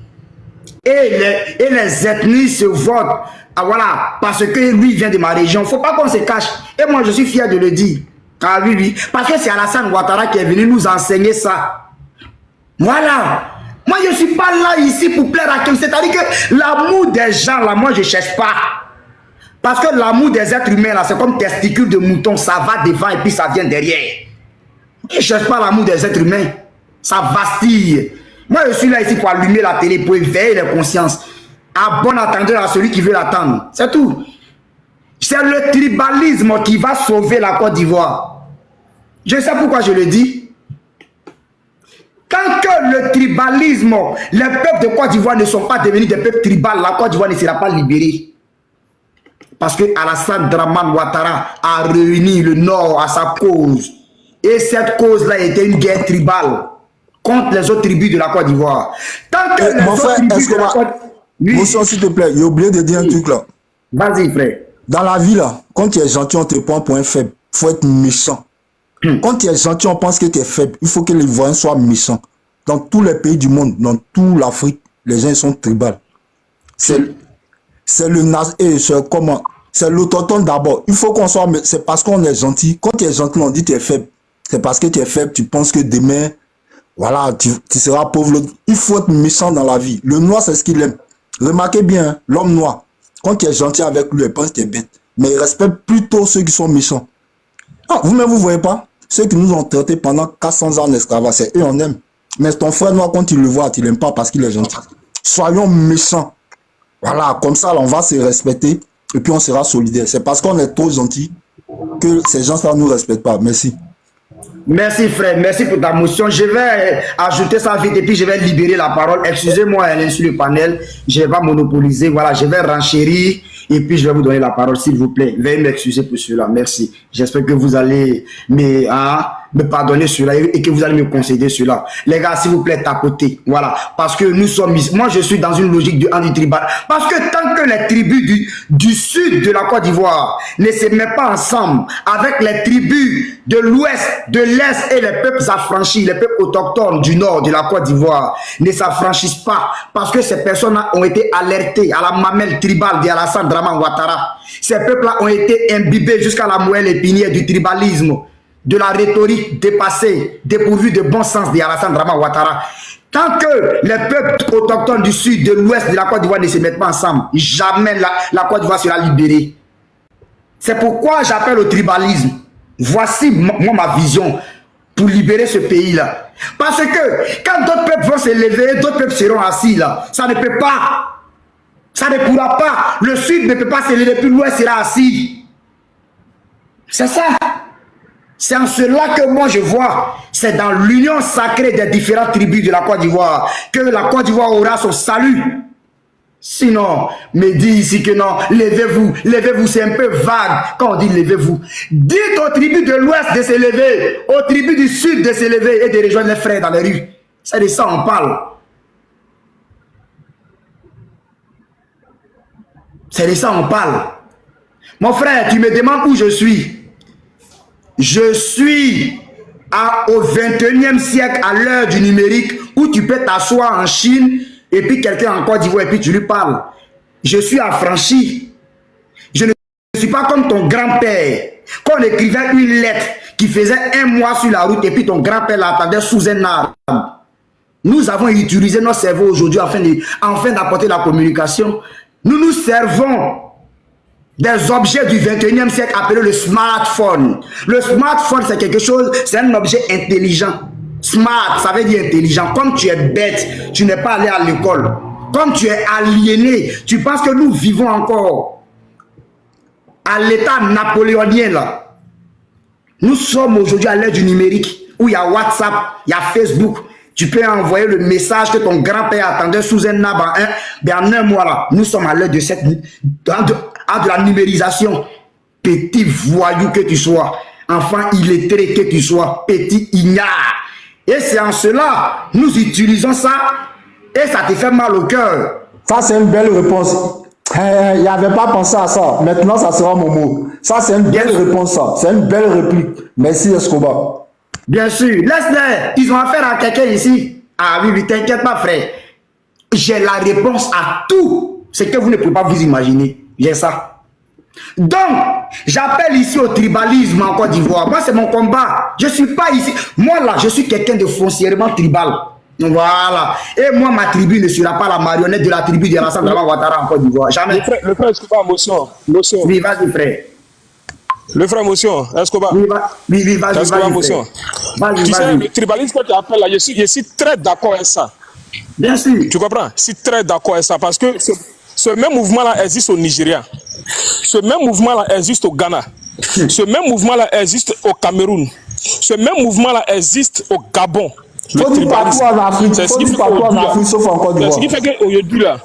Et les ethnies se votent, ah, voilà, parce que lui vient de ma région. Il ne faut pas qu'on se cache. Et moi, je suis fier de le dire. Ah oui, oui, parce que c'est Alassane Ouattara qui est venu nous enseigner ça. Voilà. Moi, je ne suis pas là ici pour plaire à quelqu'un. C'est-à-dire que l'amour des gens, là, moi, je ne cherche pas. Parce que l'amour des êtres humains, là, c'est comme testicule de mouton. Ça va devant et puis ça vient derrière. Je ne cherche pas l'amour des êtres humains. Ça vastille. Moi, je suis là ici pour allumer la télé, pour éveiller les consciences. À bon attendeur à celui qui veut l'attendre. C'est tout. C'est le tribalisme qui va sauver la Côte d'Ivoire. Je sais pourquoi je le dis. Tant que le tribalisme, les peuples de Côte d'Ivoire ne sont pas devenus des peuples tribaux, la Côte d'Ivoire ne sera pas libérée. Parce que Alassane Dramane Ouattara a réuni le Nord à sa cause. Et cette cause-là était une guerre tribale contre les autres tribus de la Côte d'Ivoire. Tant que les autres tribus de la Côte d'Ivoire... Motion, s'il te plaît, j'ai oublié de dire un truc là. Vas-y, frère. Dans la vie là, quand tu es gentil, on te prend pour un faible. Il faut être méchant. Quand tu es gentil, on pense que tu es faible. Il faut que les Ivoiriens soient méchants. Dans tous les pays du monde, dans toute l'Afrique, les gens sont tribaux. C'est l'autochtone d'abord. Il faut qu'on soit... C'est parce qu'on est gentil. Quand tu es gentil, on dit que tu es faible. C'est parce que tu es faible, tu penses que demain, voilà, tu seras pauvre. Il faut être méchant dans la vie. Le noir, c'est ce qu'il aime. Remarquez bien, hein, l'homme noir, quand tu es gentil avec lui, il pense que tu es bête. Mais il respecte plutôt ceux qui sont méchants. Ah, vous-même, vous ne voyez pas? Ceux qui nous ont traités pendant 400 ans d'esclavage, c'est eux, on aime. Mais ton frère noir, quand tu le vois, tu ne l'aimes pas parce qu'il est gentil. Soyons méchants. Voilà, comme ça, là, on va se respecter et puis on sera solidaire. C'est parce qu'on est trop gentil que ces gens-là ne nous respectent pas. Merci. Merci, frère. Merci pour ta motion. Je vais ajouter ça vite et puis je vais libérer la parole. Excusez-moi, elle est sur le panel. Je ne vais pas monopoliser. Voilà, je vais renchérir et puis je vais vous donner la parole, s'il vous plaît. Veuillez m'excuser pour cela. Merci. J'espère que vous allez me pardonner cela et que vous allez me concéder cela. Les gars, s'il vous plaît, tapotez. Voilà. Parce que nous sommes ici. Moi, je suis dans une logique de anti-tribal. Parce que tant que les tribus du sud de la Côte d'Ivoire ne se mettent pas ensemble avec les tribus de l'ouest, de l'est et les peuples affranchis, les peuples autochtones du nord de la Côte d'Ivoire ne s'affranchissent pas parce que ces personnes ont été alertées à la mamelle tribale d'Alassane Dramane Ouattara. Ces peuples-là ont été imbibés jusqu'à la moelle épinière du tribalisme, de la rhétorique dépassée, dépourvue de bon sens d'Alassane Dramane Ouattara. Tant que les peuples autochtones du sud, de l'ouest de la Côte d'Ivoire ne se mettent pas ensemble, jamais la Côte d'Ivoire sera libérée. C'est pourquoi j'appelle au tribalisme. Voici moi ma vision. pour libérer ce pays-là. Parce que quand d'autres peuples vont se lever, d'autres peuples seront assis là. Ça ne peut pas. Ça ne pourra pas. Le Sud ne peut pas se lever, puis l'Ouest sera assis. C'est ça. C'est en cela que moi je vois, c'est dans l'union sacrée des différentes tribus de la Côte d'Ivoire que la Côte d'Ivoire aura son salut. Sinon, me dit ici que non, levez-vous, c'est un peu vague quand on dit levez-vous. Dites aux tribus de l'Ouest de se lever, aux tribus du Sud de se lever et de rejoindre les frères dans les rues. C'est de ça on parle. C'est de ça on parle. Mon frère, tu me demandes où je suis. Je suis au 21e siècle, à l'heure du numérique, où tu peux t'asseoir en Chine et puis quelqu'un en Côte d'Ivoire et puis tu lui parles. Je suis affranchi. Je ne suis pas comme ton grand-père. Quand on écrivait une lettre qui faisait 1 mois sur la route et puis ton grand-père l'attendait sous un arbre. Nous avons utilisé nos cerveaux aujourd'hui afin d'apporter la communication. Nous nous servons des objets du 21e siècle appelés le smartphone. Le smartphone, c'est quelque chose, c'est un objet intelligent. Smart, ça veut dire intelligent. Comme tu es bête, tu n'es pas allé à l'école. Comme tu es aliéné, tu penses que nous vivons encore à l'état napoléonien là. Nous sommes aujourd'hui à l'ère du numérique, où il y a WhatsApp, il y a Facebook. Tu peux envoyer le message que ton grand-père attendait sous un arbre en un mois là. Nous sommes à l'heure de de la numérisation. Petit voyou que tu sois, enfant illettré que tu sois, petit ignare. Et c'est en cela, nous utilisons ça et ça te fait mal au cœur. Ça, c'est une belle réponse. Il n'y avait pas pensé à ça. Maintenant, ça sera mon mot. Ça, c'est une belle réponse, ça. C'est une belle réplique. Merci, Escobar. Bien sûr. Laisse-les. Ils ont affaire à quelqu'un ici. Ah oui, t'inquiète pas, frère. J'ai la réponse à tout ce que vous ne pouvez pas vous imaginer. J'ai ça. Donc, j'appelle ici au tribalisme en Côte d'Ivoire. Moi, c'est mon combat. Je ne suis pas ici. Moi, là, je suis quelqu'un de foncièrement tribal. Voilà. Et moi, ma tribu ne sera pas la marionnette de la tribu de Rassemblement Ouattara en Côte d'Ivoire. Jamais. Le frère Escobar, motion. Oui, vas-y, frère. Le frère motion, Escobar. Oui, vas-y, Escobar, motion. Tu sais, le tribalisme que tu appelles là, je suis très d'accord avec ça. Bien sûr. Tu comprends? Je suis très d'accord avec ça parce que ce même mouvement-là existe au Nigeria. Ce même mouvement-là existe au Ghana. Ce même mouvement-là existe au Cameroun. Ce même mouvement-là existe au Gabon. Le tribalisme. C'est ce qui fait qu'aujourd'hui, là,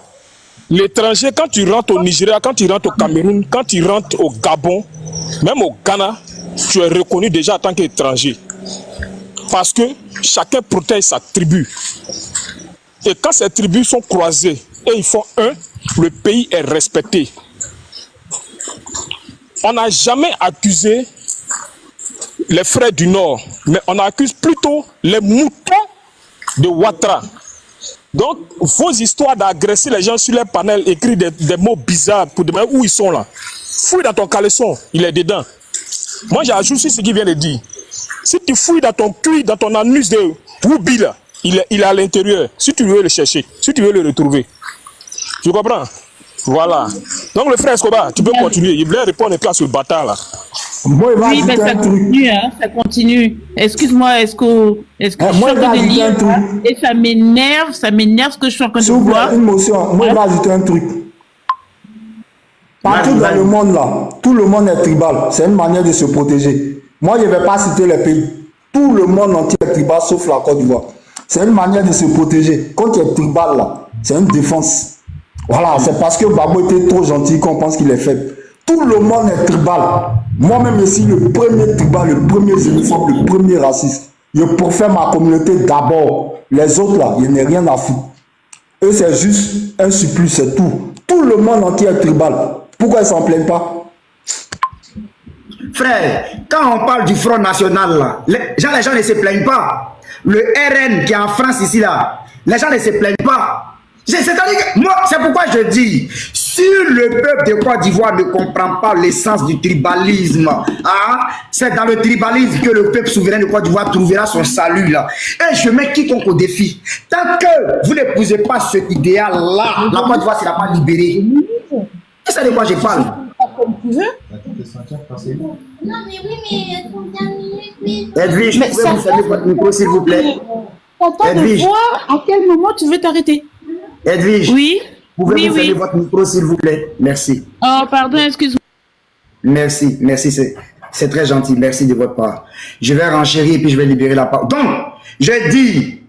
l'étranger, quand tu rentres au Nigeria, quand tu rentres au Cameroun, quand tu rentres au Gabon, même au Ghana, tu es reconnu déjà en tant qu'étranger. Parce que chacun protège sa tribu. Et quand ces tribus sont croisées et ils font un, le pays est respecté. On n'a jamais accusé les frères du Nord, mais on accuse plutôt les moutons de Ouattara. Donc, vos histoires d'agresser les gens sur les panels, écrire des mots bizarres pour demander où ils sont là. Fouille dans ton caleçon, il est dedans. Moi, j'ajoute ce qu'il vient de dire. Si tu fouilles dans ton cul, dans ton anus de Woubi là, il est à l'intérieur. Si tu veux le chercher, si tu veux le retrouver. Tu comprends? Voilà. Donc, le frère Escobar, tu peux continuer. Il voulait répondre à ce bâtard là. Oui, mais ça continue, hein, ça continue. Excuse-moi, est-ce que je suis en train de lire et ça m'énerve ce que je suis en train de voir. Une motion. Moi, je vais ajouter un truc. Partout dans le monde là, tout le monde est tribal. C'est une manière de se protéger. Moi, je ne vais pas citer les pays. Tout le monde entier est tribal, sauf la Côte d'Ivoire. C'est une manière de se protéger. Quand tu es tribal là, c'est une défense. Voilà, c'est parce que Babo était trop gentil qu'on pense qu'il est faible. Tout le monde est tribal. Moi-même ici, le premier tribal, le premier xénophobe, le premier raciste. Je préfère ma communauté d'abord. Les autres là, il n'y a rien à foutre. Eux, c'est juste un supplice, c'est tout. Tout le monde entier est tribal. Pourquoi ils s'en plaignent pas? Frère, quand on parle du Front National là, les gens ne se plaignent pas. Le RN qui est en France ici là, les gens ne se plaignent pas. C'est-à-dire que moi, c'est pourquoi je dis, si le peuple de Côte d'Ivoire ne comprend pas l'essence du tribalisme, hein, c'est dans le tribalisme que le peuple souverain de Côte d'Ivoire trouvera son salut là. Et je mets quiconque au défi. Tant que vous n'épousez pas cet idéal-là, la Côte d'Ivoire ne sera pas libérée. C'est de quoi je parle. Non, mais oui, mais elles sont bien mieux. Edwige, Mais pouvez ça vous fermer votre micro, s'il vous plaît? T'attends de Edwige. voir à quel moment tu veux t'arrêter. Edwige, Oui. pouvez-vous Oui, fermer oui. votre micro, s'il vous plaît? Merci. Oh, pardon, excuse-moi. Merci, merci, c'est très gentil. Merci de votre part. Je vais renchérir et puis je vais libérer la parole. Donc, je dis,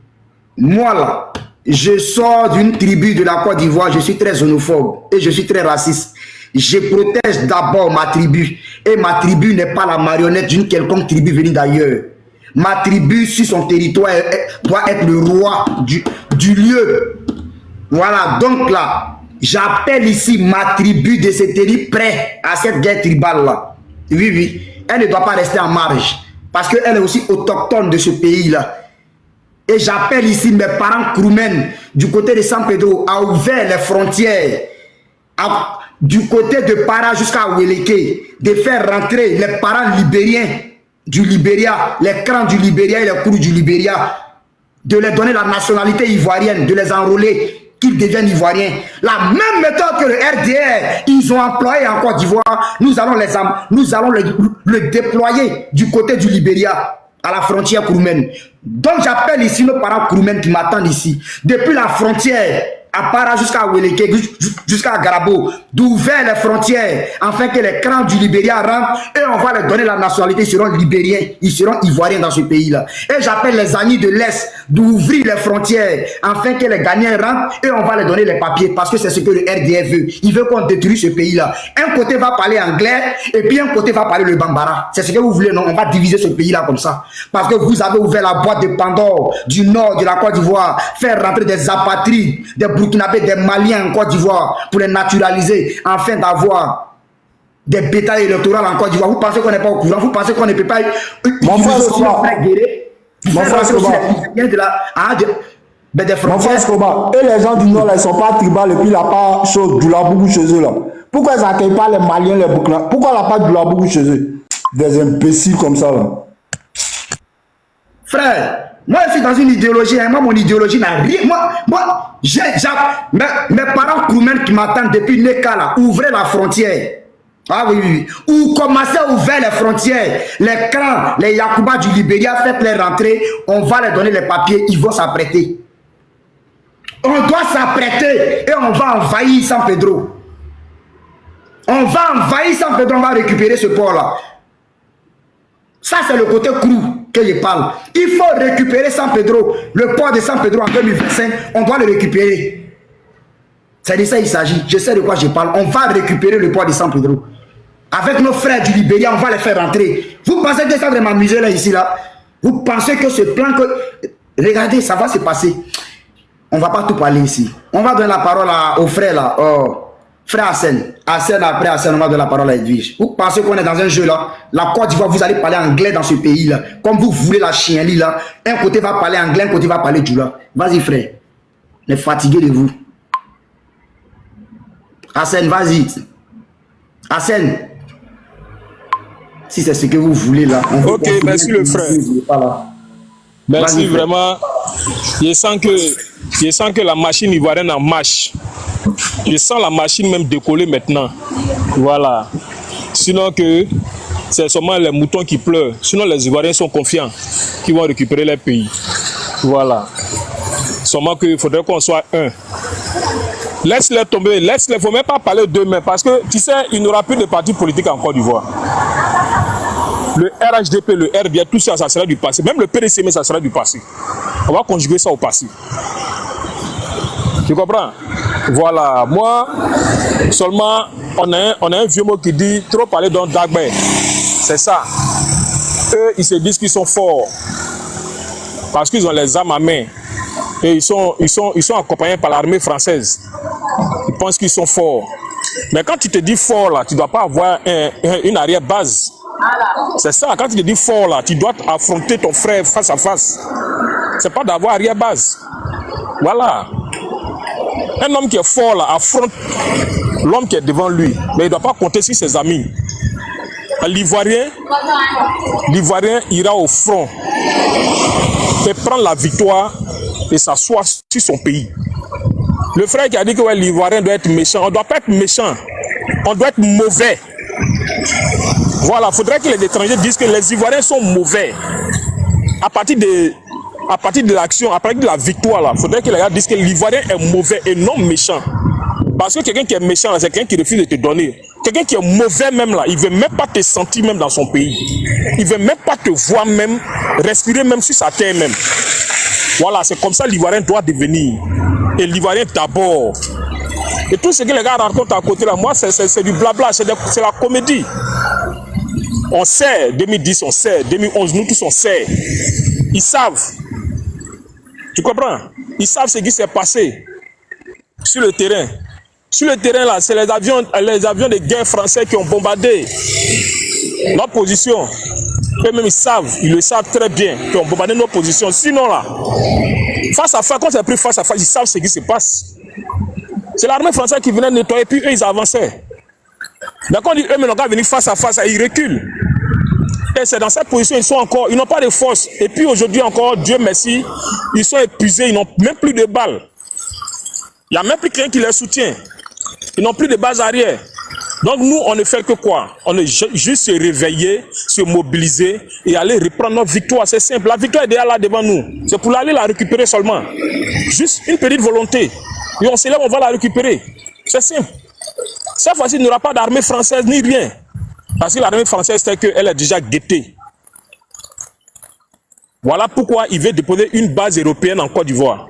moi là, je sors d'une tribu de la Côte d'Ivoire, je suis très xénophobe et je suis très raciste. Je protège d'abord ma tribu et ma tribu n'est pas la marionnette d'une quelconque tribu venue d'ailleurs. Ma tribu sur son territoire doit être le roi du lieu. Voilà, donc là, j'appelle ici ma tribu de se tenir prêt à cette guerre tribale-là. Oui, oui, elle ne doit pas rester en marge parce qu'elle est aussi autochtone de ce pays-là. Et j'appelle ici mes parents Kroumen du côté de San Pedro à ouvert les frontières du côté de Para jusqu'à Weleke, de faire rentrer les parents libériens du Libéria, les clans du Libéria et les crews du Libéria, de leur donner la nationalité ivoirienne, de les enrôler, qu'ils deviennent ivoiriens. La même méthode que le RDR, ils ont employé en Côte d'Ivoire, nous allons le déployer du côté du Libéria, à la frontière Kroumen. Donc j'appelle ici nos parents Kroumen qui m'attendent ici, depuis la frontière, à Para jusqu'à Weleke, jusqu'à Garabo, d'ouvrir les frontières, afin que les clans du Libéria rentrent et on va leur donner la nationalité, ils seront libériens, ils seront ivoiriens dans ce pays-là. Et j'appelle les amis de l'Est d'ouvrir les frontières, afin que les Ghanéens rentrent et on va leur donner les papiers, parce que c'est ce que le RDF veut. Il veut qu'on détruise ce pays-là. Un côté va parler anglais, et puis un côté va parler le Bambara. C'est ce que vous voulez, non? On va diviser ce pays-là comme ça. Parce que vous avez ouvert la boîte de Pandore du nord de la Côte d'Ivoire, faire rentrer des apatrides, des Burkinabés, des Maliens en Côte d'Ivoire pour les naturaliser afin d'avoir des bétails électoraux en Côte d'Ivoire. Vous pensez qu'on n'est pas au courant? Vous pensez qu'on ne peut pas Mon frère Escobar, et les gens du Nord, ils ne sont pas tribales et puis il n'y a pas chose du labougou chez eux là. Pourquoi ils n'accueillent pas les Maliens, les Burkinabés? Pourquoi il n'y a pas du labougou chez eux? Des imbéciles comme ça là. Frère, moi je suis dans une idéologie, hein. Moi mon idéologie n'a rien. Mes parents Kroumen qui m'attendent depuis Neka là, ouvrez la frontière. Ah oui, oui, oui. Ou commencez à ouvrir les frontières. Les clans, les Yakuba du Libéria, faites-les rentrer. On va leur donner les papiers, ils vont s'apprêter. On doit s'apprêter et on va envahir San Pedro. On va envahir San Pedro, on va récupérer ce port-là. Ça, c'est le côté crew que je parle. Il faut récupérer San Pedro. Le port de San Pedro en 2025, on doit le récupérer. C'est de ça qu'il s'agit. Je sais de quoi je parle. On va récupérer le port de San Pedro. Avec nos frères du Libéria, on va les faire rentrer. Vous pensez que ça de m'amuser là, ici, là? Vous pensez que ce plan que... Regardez, ça va se passer. On ne va pas tout parler ici. On va donner la parole au frère là. Frère Hassan. Hassan, après Hassan, on va donner la parole à Edwige. Vous pensez qu'on est dans un jeu là? La Côte d'Ivoire, vous allez parler anglais dans ce pays là. Comme vous voulez la chienlit là. Un côté va parler anglais, un côté va parler djoula. Vas-y frère. On est fatigué de vous. Hassan, vas-y. Hassan. Si c'est ce que vous voulez là. Ok, merci le frère. Merci vraiment. Je sens que la machine ivoirienne en marche. Je sens la machine même décoller maintenant. Voilà. Sinon que c'est seulement les moutons qui pleurent. Sinon les Ivoiriens sont confiants qu'ils vont récupérer leur pays. Voilà. Seulement qu'il faudrait qu'on soit un. Laisse-les tomber. Laisse-les. Il ne faut même pas parler d'eux-mêmes. Parce que tu sais, il n'y aura plus de partis politiques en Côte d'Ivoire. Le RHDP, le RDR, tout ça, ça sera du passé. Même le PDCM, ça sera du passé. On va conjuguer ça au passé. Tu comprends? Voilà. Moi, seulement, on a un vieux mot qui dit trop parler d'un Dagbe. C'est ça. Eux, ils se disent qu'ils sont forts. Parce qu'ils ont les armes à main. Et ils sont accompagnés par l'armée française. Ils pensent qu'ils sont forts. Mais quand tu te dis fort, là, tu ne dois pas avoir une arrière-base. C'est ça, quand tu te dis fort là, tu dois affronter ton frère face à face. C'est pas d'avoir arrière-base. Voilà. Un homme qui est fort là affronte l'homme qui est devant lui, mais il ne doit pas compter sur ses amis. L'Ivoirien ira au front et prendre la victoire et s'asseoir sur son pays. Le frère qui a dit que ouais, l'Ivoirien doit être méchant, on ne doit pas être méchant, on doit être mauvais. Voilà, il faudrait que les étrangers disent que les Ivoiriens sont mauvais. À partir de l'action, à partir de la victoire, là, il faudrait que les gars disent que l'Ivoirien est mauvais et non méchant. Parce que quelqu'un qui est méchant, c'est quelqu'un qui refuse de te donner. Quelqu'un qui est mauvais même là, il ne veut même pas te sentir même dans son pays. Il ne veut même pas te voir même, respirer même sur sa terre même. Voilà, c'est comme ça l'Ivoirien doit devenir. Et l'Ivoirien d'abord. Et tout ce que les gars racontent à côté là, moi c'est du blabla, c'est la comédie. On sait, 2010 on sait, 2011 nous tous on sait. Ils savent. Tu comprends? Ils savent ce qui s'est passé sur le terrain. Sur le terrain là, c'est les avions de guerre français qui ont bombardé notre position. Eux-mêmes ils le savent très bien, qui ont bombardé nos positions. Sinon là, face à face, quand c'est pris face à face, ils savent ce qui se passe. C'est l'armée française qui venait nettoyer, puis eux, ils avançaient. Mais quand eux-mêmes n'ont qu'à venir face à face, ils reculent. Et c'est dans cette position, ils n'ont pas de force. Et puis aujourd'hui encore, Dieu merci, ils sont épuisés, ils n'ont même plus de balles. Il n'y a même plus quelqu'un qui les soutient. Ils n'ont plus de base arrière. Donc nous, on ne fait que quoi? On est juste se réveiller, se mobiliser et aller reprendre notre victoire. C'est simple. La victoire est déjà là devant nous. C'est pour aller la récupérer seulement. Juste une petite volonté. Et on se lève, on va la récupérer. C'est simple. Cette fois-ci, il n'y aura pas d'armée française ni rien. Parce que l'armée française, c'est qu'elle est déjà guettée. Voilà pourquoi il veut déposer une base européenne en Côte d'Ivoire.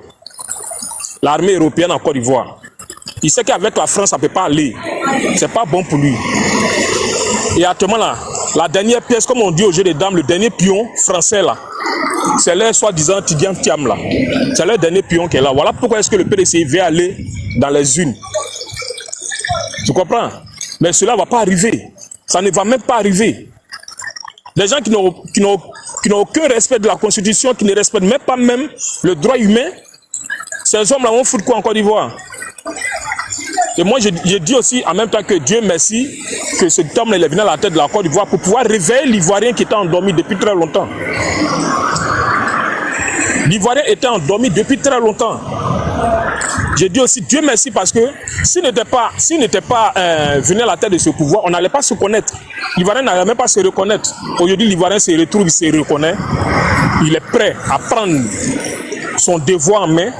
L'armée européenne en Côte d'Ivoire. Il sait qu'avec la France, ça ne peut pas aller. C'est pas bon pour lui. Et actuellement là, la dernière pièce, comme on dit au jeu des dames, le dernier pion français là, c'est leur soi-disant Tidiane Thiam là. C'est leur dernier pion qui est là. Voilà pourquoi est-ce que le PDCI veut aller dans les unes. Tu comprends? Mais cela ne va pas arriver. Ça ne va même pas arriver. Les gens qui n'ont aucun respect de la Constitution, qui ne respectent même pas même le droit humain, ces hommes-là vont foutre quoi en Côte d'Ivoire? Et moi, je dis aussi en même temps que Dieu merci que cet homme-là est venu à la tête de la Côte d'Ivoire pour pouvoir réveiller l'Ivoirien qui était endormi depuis très longtemps. L'Ivoirien était endormi depuis très longtemps. Je dis aussi Dieu merci parce que s'il n'était pas venu à la tête de ce pouvoir, on n'allait pas se connaître. L'Ivoirien n'allait même pas se reconnaître. Aujourd'hui, l'Ivoirien se retrouve, il se reconnaît. Il est prêt à prendre son devoir en main.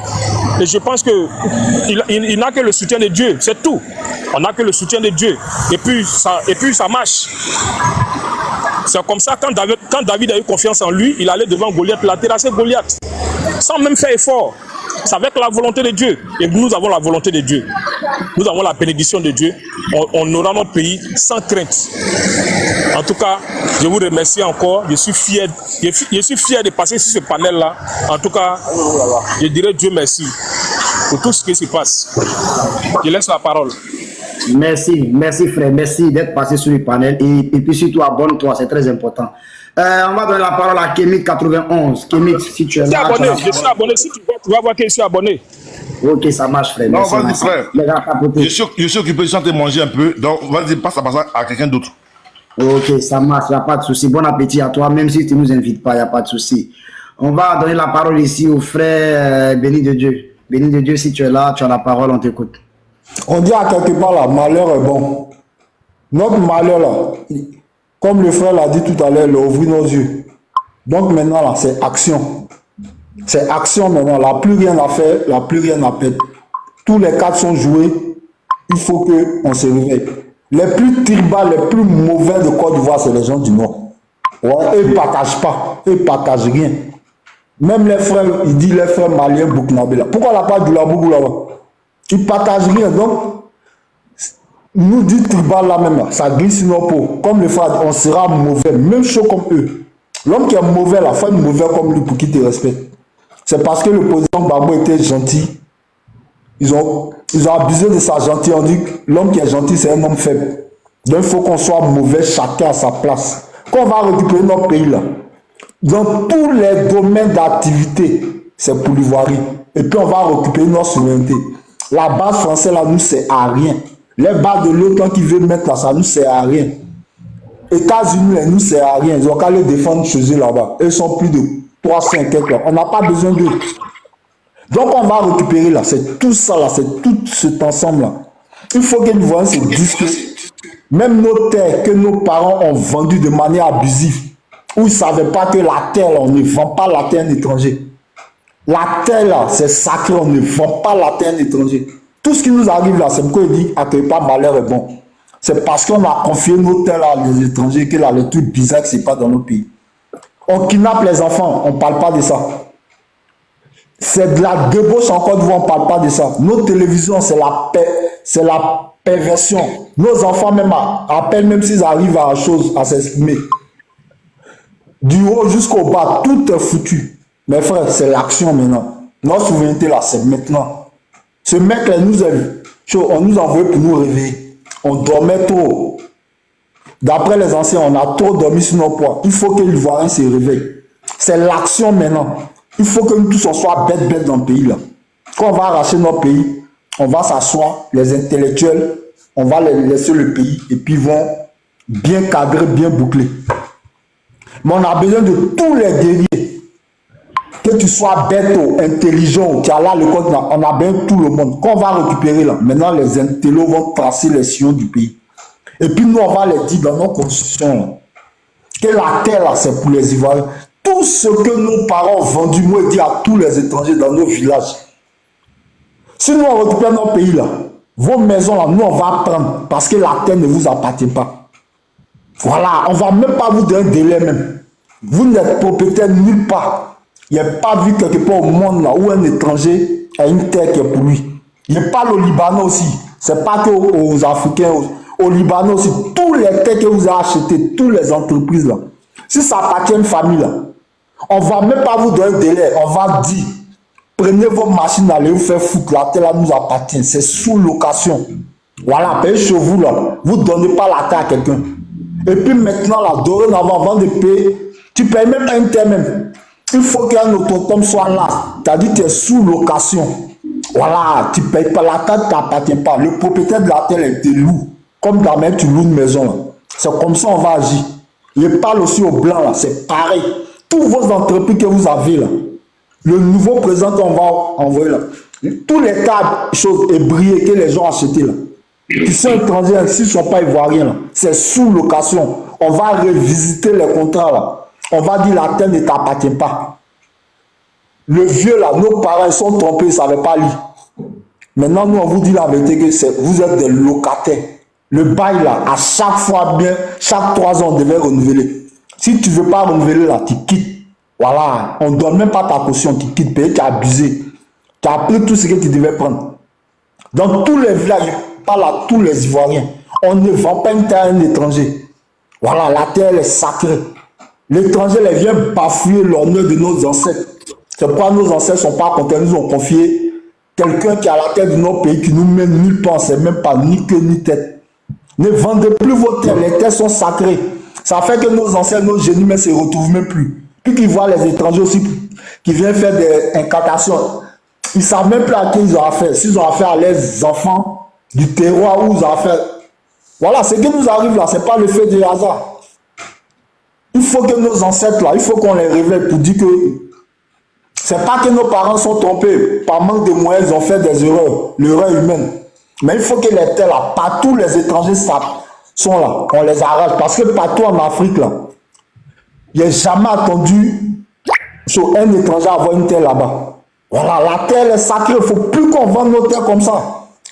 Et je pense qu'il n'a que le soutien de Dieu, c'est tout. On n'a que le soutien de Dieu. Et puis ça marche. C'est comme ça, quand David a eu confiance en lui, il allait devant Goliath, il a terrassé Goliath. Sans même faire effort. C'est avec la volonté de Dieu. Et nous avons la volonté de Dieu. Nous avons la bénédiction de Dieu. On aura notre pays sans crainte. En tout cas, je vous remercie encore. Je suis fier de passer sur ce panel-là. En tout cas, je dirais Dieu merci pour tout ce qui se passe. Je laisse la parole. Merci frère, merci d'être passé sur le panel et puis surtout abonne-toi, c'est très important. On va donner la parole à Kémit91. Kémit, si tu es là. Je suis abonné, si tu vas voir que je suis abonné. Ok, ça marche frère. Non, vas-y frère. Je suis occupé, je suis en train de manger un peu, donc vas-y, passe à quelqu'un d'autre. Ok, ça marche, il n'y a pas de souci. Bon appétit à toi, même si tu ne nous invites pas, il n'y a pas de souci. On va donner la parole ici au frère Béni de Dieu. Béni de Dieu, si tu es là, tu as la parole, on t'écoute. On dit à quelque part là, malheur est bon. Notre malheur là, comme le frère l'a dit tout à l'heure, il a ouvert nos yeux. Donc maintenant là, c'est action. C'est action maintenant. Là, plus rien à faire, là, plus rien à perdre. Tous les cartes sont jouées. Il faut qu'on se réveille. Les plus tribals, les plus mauvais de Côte d'Ivoire, c'est les gens du Nord. Ouais, ils ne partagent pas. Ils ne partagent rien. Même les frères, il dit les frères maliens, Burkinabé là. Pourquoi la part du Labougou là-bas? Ils ne partagent rien. Donc, nous dit tribal là même, là, ça glisse sur nos peaux. Comme le frère, on sera mauvais, même chaud comme eux. L'homme qui est mauvais là, fait mauvais comme lui pour qu'il te respecte. C'est parce que le président Gbagbo était gentil. Ils ont abusé de sa gentillesse. On dit que l'homme qui est gentil, c'est un homme faible. Donc, il faut qu'on soit mauvais, chacun à sa place. Quand on va récupérer notre pays là, dans tous les domaines d'activité, c'est pour l'Ivoirie. Et puis, on va récupérer notre souveraineté. La base française là, nous, c'est à rien. Les bases de l'OTAN qui veulent mettre là, ça nous sert à rien. États-Unis, nous, c'est à rien. Ils ont qu'à les défendre chez eux là-bas. Ils sont plus de 300 quelques là. On n'a pas besoin d'eux. Donc, on va récupérer là. C'est tout ça là. C'est tout cet ensemble là. Il faut que nous voyons ces disques. Même nos terres que nos parents ont vendues de manière abusive, où ils ne savaient pas que la terre, là, on ne vend pas la terre à un étranger. La terre, là, c'est sacré, on ne vend pas la terre à un étranger. Tout ce qui nous arrive là, c'est pourquoi il dit accueille pas, malheur est bon. C'est parce qu'on a confié nos terres là aux étrangers que là, les trucs bizarres que c'est pas dans nos pays. On kidnappe les enfants, on ne parle pas de ça. C'est de la débauche en Côte d'Ivoire, on ne parle pas de ça. Nos télévisions, c'est la perversion. Nos enfants même appellent, même s'ils arrivent à la chose, à s'exprimer. Du haut jusqu'au bas, tout est foutu. Mes frères, c'est l'action maintenant. Notre souveraineté là, c'est maintenant. Ce mec là, on nous envoyait pour nous réveiller. On dormait trop. D'après les anciens, on a trop dormi sur nos poids. Il faut que l'Ivoirien se réveille. C'est l'action maintenant. Il faut que nous tous on soit bêtes dans le pays là. Quand on va arracher notre pays, on va s'asseoir, les intellectuels, on va les laisser le pays et puis ils vont bien cadrer, bien boucler. Mais on a besoin de tous les guerriers. Que tu sois bête ou intelligent, tu as là le code, on a besoin de tout le monde. Quand on va récupérer là, maintenant les intellos vont tracer les sillons du pays. Et puis nous on va les dire dans nos constitutions là, que la terre là c'est pour les Ivoiriens. Tout ce que nos parents ont vendu, moi je dis à tous les étrangers dans nos villages. Si nous on récupère notre pays là, vos maisons là, nous on va prendre parce que la terre ne vous appartient pas. Voilà, on ne va même pas vous donner un délai même. Vous n'êtes propriétaire nulle part. Il n'y a pas vu quelque part au monde là où un étranger a une terre qui est pour lui. Il parle au Liban aussi. Ce n'est pas que aux Africains. Au Liban aussi, tous les terres que vous avez achetées, toutes les entreprises là, si ça appartient à une famille là, on ne va même pas vous donner un délai. On va dire, prenez vos machines, allez vous faire foutre. La terre là nous appartient. C'est sous location. Voilà, payez chez vous là. Vous ne donnez pas la terre à quelqu'un. Et puis maintenant là, dorénavant, avant de payer, tu payes même un terre même. Il faut qu'un autochtone soit là. C'est-à-dire que tu es sous location. Voilà, tu ne payes pas, la terre ne t'appartient pas. Le propriétaire de la terre est te loue. Comme dans même tu loues une maison. C'est comme ça on va agir. Il parle aussi aux blancs là, c'est pareil. Tous vos entreprises que vous avez là, le nouveau président qu'on va envoyer là, tous les tas de choses ébriées que les gens ont achetées là, qui sont étrangers, s'ils ne sont pas ivoiriens là, c'est sous location. On va revisiter les contrats là. On va dire la terre ne t'appartient pas. Le vieux là, nos parents ils sont trompés, ils ne savaient pas lire. Maintenant, nous on vous dit la vérité que vous êtes des locataires. Le bail là, à chaque fois bien, chaque 3 ans, on devait renouveler. Si tu ne veux pas renouveler là, tu quittes. Voilà, on ne donne même pas ta caution, tu quittes, tu as abusé. Tu as pris tout ce que tu devais prendre. Dans tous les villages, je parle à tous les Ivoiriens. On ne vend pas une terre à un étranger. Voilà, la terre elle est sacrée. L'étranger les vient bafouer l'honneur de nos ancêtres. C'est pourquoi nos ancêtres ne sont pas contents. Nous ont confié quelqu'un qui a la tête de notre pays, qui nous mène nulle part, on ne sait même pas ni queue ni tête. Ne vendez plus vos terres, les terres sont sacrées. Ça fait que nos ancêtres, nos génies, ne se retrouvent même plus. Puis qu'ils voient les étrangers aussi qui viennent faire des incantations. Ils ne savent même plus à qui ils ont affaire. S'ils ont affaire à leurs enfants du terroir ou ils ont affaire. Voilà, ce qui nous arrive là, ce n'est pas le fait du hasard. Il faut que nos ancêtres là, il faut qu'on les réveille pour dire que c'est pas que nos parents sont trompés. Par manque de moyens, ils ont fait des erreurs, l'erreur humaine. Mais il faut que les terres là, partout les étrangers sont là, on les arrache. Parce que partout en Afrique là, il n'y a jamais attendu sur un étranger avoir une terre là-bas. Voilà, la terre est sacrée, il ne faut plus qu'on vende nos terres comme ça.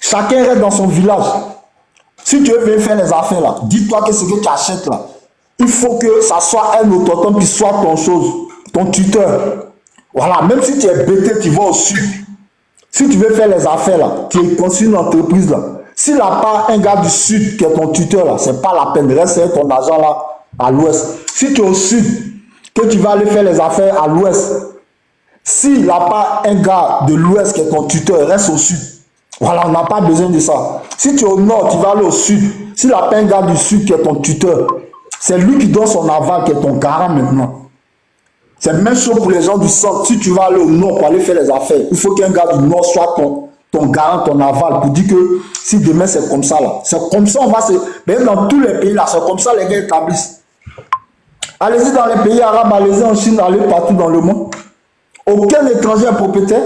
Chacun reste dans son village. Si tu veux venir faire les affaires là, dis-toi que ce que tu achètes là, il faut que ça soit un autochtone qui soit ton chose, ton tuteur. Voilà, même si tu es bêté, tu vas au sud. Si tu veux faire les affaires là, tu construis une entreprise là. S'il n'a pas un gars du sud qui est ton tuteur là, c'est pas la peine. Reste ton argent là à l'ouest. Si tu es au sud, que tu vas aller faire les affaires à l'ouest. S'il n'a pas un gars de l'ouest qui est ton tuteur, reste au sud. Voilà, on n'a pas besoin de ça. Si tu es au nord, tu vas aller au sud. S'il n'a pas un gars du sud qui est ton tuteur, c'est lui qui donne son aval, qui est ton garant maintenant. C'est la même chose pour les gens du centre. Si tu vas aller au nord pour aller faire les affaires, il faut qu'un gars du nord soit ton garant, ton aval, pour dire que si demain c'est comme ça là, c'est comme ça on va se... Mais dans tous les pays là, c'est comme ça les gars établissent. Allez-y dans les pays arabes, allez-y en Chine, allez partout dans le monde. Aucun étranger est propriétaire.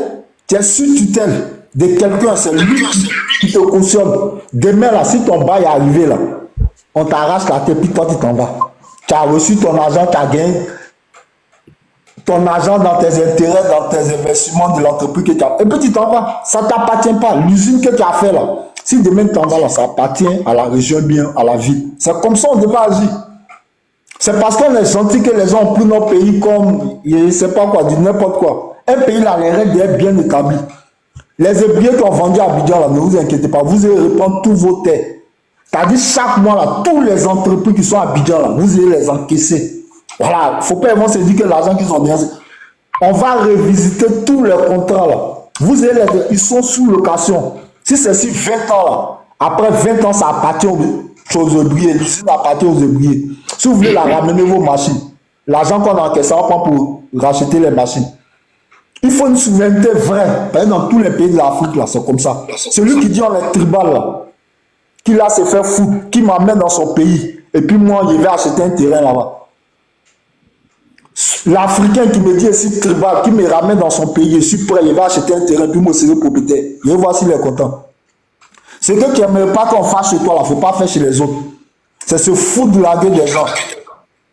Tu es sous tutelle de quelqu'un, c'est lui qui te cautionne. Demain là, si ton bail est arrivé là, on t'arrache la tête, puis toi, tu t'en vas. Tu as reçu ton argent, tu as gagné ton argent dans tes intérêts, dans tes investissements de l'entreprise que tu as. Et puis tu t'en vas. Ça ne t'appartient pas. L'usine que tu as fait là, si demain tu t'en vas là, ça appartient à la région, bien à la ville. C'est comme ça qu'on devrait agir. C'est parce qu'on est gentil que les gens ont pris nos pays comme, je ne sais pas quoi, du n'importe quoi. Un pays là, les règles sont bien établies. Les ébriers qui ont vendu à Abidjan là, ne vous inquiétez pas, vous allez reprendre tous vos terres. C'est-à-dire chaque mois là, tous les entreprises qui sont à Abidjan là, vous allez les encaisser. Voilà, il ne faut pas vraiment se dire que l'argent qu'ils ont bien. On va revisiter tous les contrats là. Vous allez ils sont sous location. Si c'est sur 20 ans là, après 20 ans, ça appartient aux ouvriers. L'usine appartient aux ouvriers. Si vous voulez la ramener vos machines, l'argent qu'on a encaissé, on prend pour racheter les machines. Il faut une souveraineté vraie. Par exemple, dans tous les pays de l'Afrique là, c'est comme ça. Celui qui dit on est tribal là, qui là se fait foutre, qui m'amène dans son pays, et puis moi, je vais acheter un terrain là-bas. L'Africain qui me dit ici tribal, qui me ramène dans son pays, je suis prêt, il va acheter un terrain, puis moi, c'est le propriétaire. Je vais voir s'il est content. C'est que tu n'aimes pas qu'on fasse chez toi, là, il ne faut pas faire chez les autres. C'est se foutre de la gueule des gens.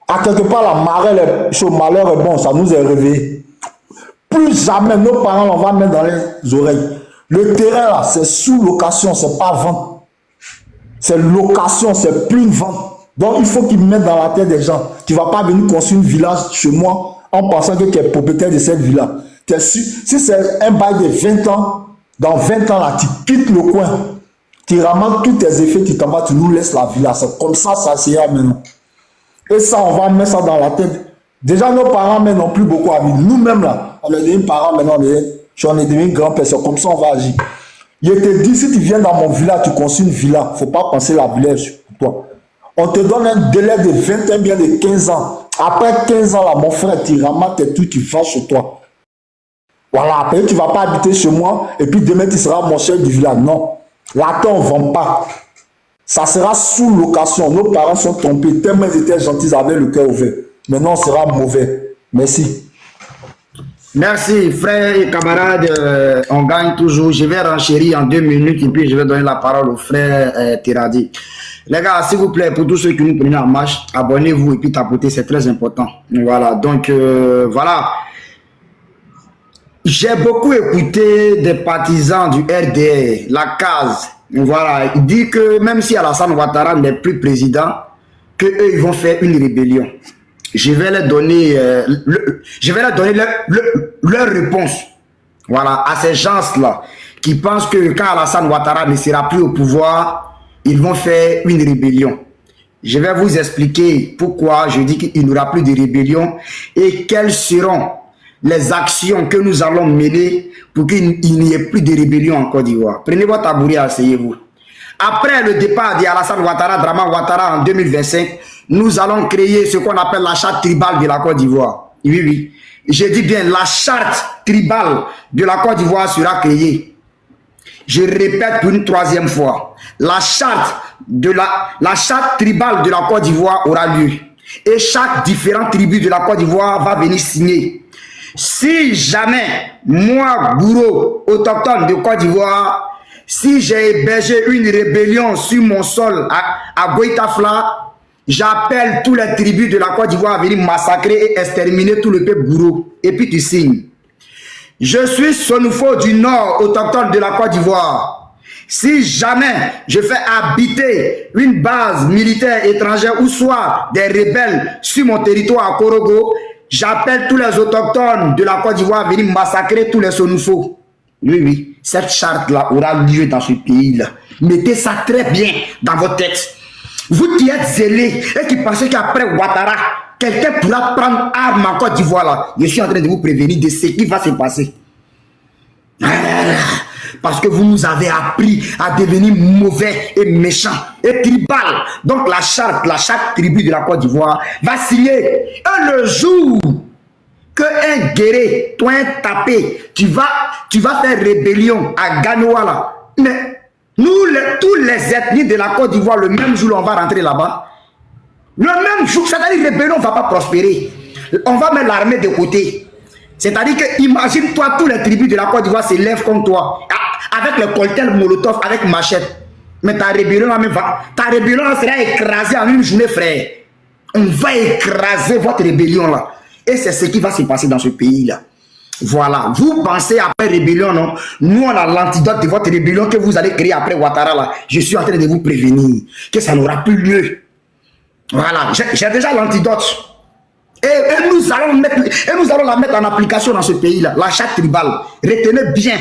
À quelque part, la marée, le malheur est bon, ça nous est réveillé. Plus jamais, nos parents, on va mettre dans les oreilles. Le terrain, là, c'est sous location, c'est pas vente. C'est location, c'est plus une vente. Donc, il faut qu'ils mettent dans la tête des gens. Tu ne vas pas venir construire une villa chez moi en pensant que tu es propriétaire de cette villa. Si c'est un bail de 20 ans, dans 20 ans, là, tu quittes le coin. Tu ramasses tous tes effets, tu t'en vas, tu nous laisses la villa. C'est comme ça, ça c'est maintenant. Et ça, on va mettre ça dans la tête. Déjà, nos parents, mais n'ont plus beaucoup à vivre. Nous-mêmes, là, on est devenus parents, maintenant, on est devenus grands-pères. Comme ça, on va agir. Je te dis, si tu viens dans mon village, tu construis une villa. Il ne faut pas penser la village pour toi. On te donne un délai de 21, bien de 15 ans. Après 15 ans, là, mon frère, tu ramasses tes trucs, tu vas chez toi. Voilà, après, tu ne vas pas habiter chez moi et puis demain, tu seras mon chef du village. Non. Là, on ne vend pas. Ça sera sous location. Nos parents sont tombés tellement ils étaient gentils, ils avaient le cœur ouvert. Maintenant, on sera mauvais. Merci. Merci, frère et camarades. On gagne toujours. Je vais renchérir en 2 minutes et puis je vais donner la parole au frère Tiradi. Les gars, s'il vous plaît, pour tous ceux qui nous prennent en marche, abonnez-vous et puis tapotez, c'est très important. Voilà, donc voilà. J'ai beaucoup écouté des partisans du RDR, la case. Voilà, il dit que même si Alassane Ouattara n'est plus président, qu'eux, ils vont faire une rébellion. Je vais leur donner, leur réponse. Voilà, à ces gens-là qui pensent que quand Alassane Ouattara ne sera plus au pouvoir, ils vont faire une rébellion. Je vais vous expliquer pourquoi je dis qu'il n'y aura plus de rébellion et quelles seront les actions que nous allons mener pour qu'il n'y ait plus de rébellion en Côte d'Ivoire. Prenez votre tabouret, asseyez-vous. Après le départ d'Alassane Ouattara, Draman Ouattara en 2025, nous allons créer ce qu'on appelle la charte tribale de la Côte d'Ivoire. Oui, oui. Je dis bien, la charte tribale de la Côte d'Ivoire sera créée. Je répète pour une 3e fois. La charte tribale de la Côte d'Ivoire aura lieu. Et chaque différente tribu de la Côte d'Ivoire va venir signer. Si jamais, moi, Gouro, autochtone de Côte d'Ivoire, si j'ai hébergé une rébellion sur mon sol à Goïtafla, j'appelle tous les tribus de la Côte d'Ivoire à venir massacrer et exterminer tout le peuple Gouro. Et puis tu signes. Je suis Sonoufo du Nord, autochtone de la Côte d'Ivoire. Si jamais je fais habiter une base militaire étrangère ou soit des rebelles sur mon territoire à Korogo, j'appelle tous les autochtones de la Côte d'Ivoire à venir massacrer tous les Sonoufos. Oui, oui, cette charte-là aura lieu dans ce pays-là. Mettez ça très bien dans votre tête. Vous qui êtes zélés et qui pensez qu'après Ouattara, quelqu'un pourra prendre arme en Côte d'Ivoire là. Je suis en train de vous prévenir de ce qui va se passer. Parce que vous nous avez appris à devenir mauvais et méchants et tribal. Donc la charte, chaque tribu de la Côte d'Ivoire va signer. Et le jour que un guerrier, toi un tapé, tu vas faire rébellion à Ganoa là. Mais nous, tous les ethnies de la Côte d'Ivoire, le même jour, on va rentrer là-bas. Le même jour, c'est-à-dire rébellion ne va pas prospérer. On va mettre l'armée de côté. C'est-à-dire que, imagine-toi, tous les tribus de la Côte d'Ivoire se lèvent comme toi, avec le cocktail Molotov, avec machette. Mais ta rébellion là, sera écrasée en une journée, frère. On va écraser votre rébellion là. Et c'est ce qui va se passer dans ce pays-là. Voilà. Vous pensez après rébellion, non? Nous, on a l'antidote de votre rébellion que vous allez créer après Ouattara là. Je suis en train de vous prévenir que ça n'aura plus lieu. Voilà. J'ai déjà l'antidote. Et nous allons la mettre en application dans ce pays-là. La charte tribale. Retenez bien.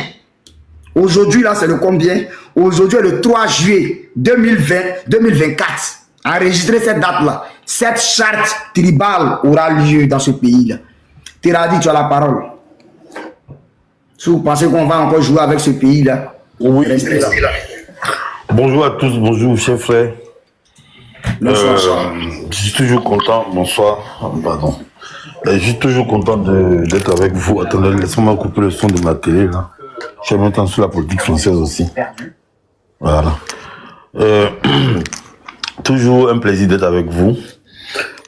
Aujourd'hui, là, c'est le combien? Aujourd'hui, le 3 juillet 2024. Enregistrez cette date-là. Cette charte tribale aura lieu dans ce pays-là. Tiradi, tu as la parole. Si vous pensez qu'on va encore jouer avec ce pays-là, oui. Restez là. Bonjour à tous, bonjour, chers frères. Bonsoir. Je suis toujours content, bonsoir, pardon. Je suis toujours content d'être avec vous. Attendez, laissez-moi couper le son de ma télé, là. Je suis maintenant sur la politique française aussi. Voilà. Toujours un plaisir d'être avec vous.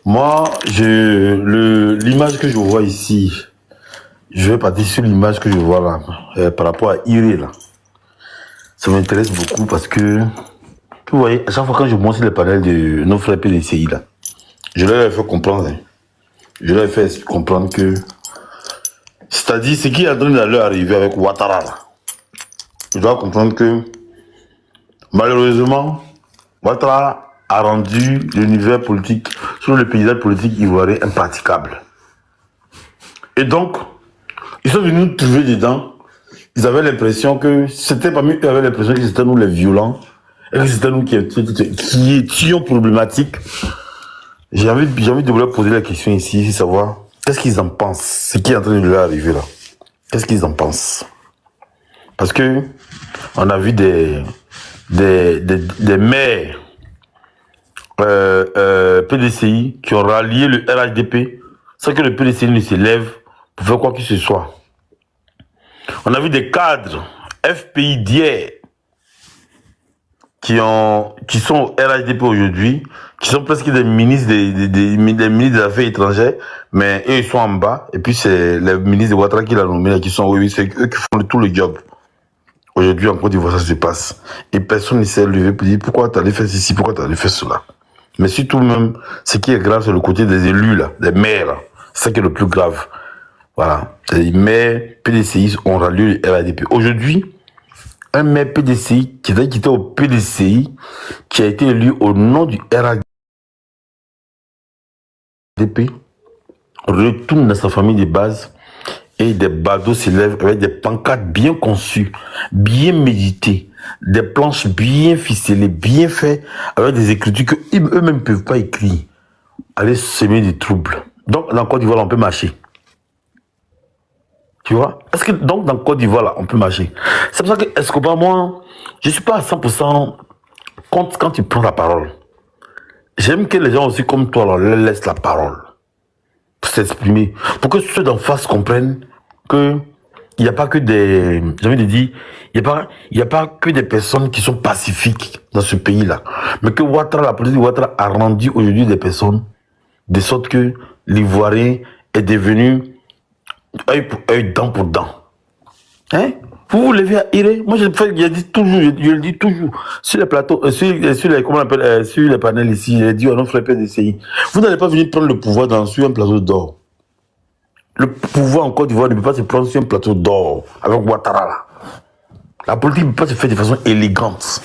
Moi, l'image que je vois ici, je vais partir sur l'image que je vois là, par rapport à Iré, là. Ça m'intéresse beaucoup parce que, vous voyez, à chaque fois quand je monte sur les panels de nos frères PDCI, là, je leur ai fait comprendre, je leur ai fait comprendre que, c'est-à-dire ce qui est en train de leur arriver avec Ouattara, là, je dois comprendre que, malheureusement, Ouattara a rendu l'univers politique, sur le paysage politique ivoirien, impraticable. Et donc, ils sont venus nous trouver dedans. Ils avaient l'impression que c'était parmi eux, avaient l'impression que c'était nous les violents, et que c'était nous qui étions problématiques. J'ai envie de vous leur poser la question ici, savoir qu'est-ce qu'ils en pensent, ce qui est en train de leur arriver là. Qu'est-ce qu'ils en pensent? Parce que on a vu des maires PDCI qui ont rallié le RHDP sans que le PDCI ne s'élève pour faire quoi que ce soit. On a vu des cadres FPI d'hier qui sont au RHDP aujourd'hui, qui sont presque des ministres des ministres des Affaires étrangères, mais eux ils sont en bas, et puis c'est les ministres de Ouattara qui l'ont nommé, qui sont oui, c'est eux qui font tout le job. Aujourd'hui en Côte d'Ivoire ça se passe. Et personne ne s'est levé pour dire pourquoi tu allais faire ceci, pourquoi tu allais faire cela. Mais surtout même, ce qui est grave, c'est le côté des élus là, des maires là. C'est ça qui est le plus grave. Voilà. Les maires PDCI ont rallié le RADP. Aujourd'hui, un maire PDCI qui était au PDCI, qui a été élu au nom du RADP, retourne dans sa famille de base et des badauds s'élèvent avec des pancartes bien conçues, bien méditées, des planches bien ficelées, bien faites, avec des écritures qu'eux-mêmes ne peuvent pas écrire. Aller semer des troubles. Donc, dans Côte d'Ivoire, on peut marcher. Tu vois? Est-ce que, donc, dans Côte d'Ivoire, là, on peut marcher? C'est pour ça que, est-ce que, pas moi, je suis pas à 100% contre quand tu prends la parole. J'aime que les gens aussi comme toi, là, leur laissent la parole. Pour s'exprimer. Pour que ceux d'en face comprennent que il n'y a pas que des, j'ai envie de dire, il n'y a pas que des personnes qui sont pacifiques dans ce pays-là. Mais que Ouattara, la politique de Ouattara a rendu aujourd'hui des personnes, de sorte que l'Ivoirien est devenu œil pour œil, dent pour dent. Hein? Vous vous levez à Iré, moi je le dis toujours, sur les plateaux, sur les, comment on appelle, sur les panels ici, j'ai dit, on offre les PDCI. Vous n'allez pas venir prendre le pouvoir sur un plateau d'or. Le pouvoir en Côte d'Ivoire ne peut pas se prendre sur un plateau d'or avec Ouattara là. La politique ne peut pas se faire de façon élégante.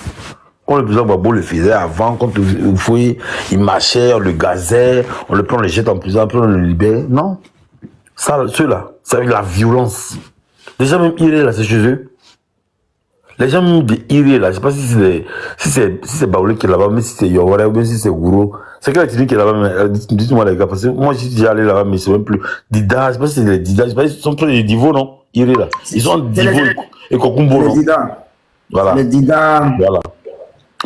Quand le président Gbagbo le faisait avant, quand vous voyez, il marchait, on le gazait, on le prend, on le jette en prison, après on le libère. Non. Ça, ceux-là, c'est avec la violence. Les gens même Iré là, c'est chez eux. Les gens même de Iré là, je sais pas si c'est Baoulé qui est là-bas, mais si c'est Yowara ou bien si c'est Gouro. C'est quelle activité qui est là-bas, mais dites-moi les gars, parce que moi je suis déjà allé là-bas, mais c'est même plus. Dida, je sais pas si c'est les Dida, je sais pas, ils sont près des Divo, non? Iré là. Ils sont en Divo et Kokumbo, non? Voilà. Les Dida. Voilà.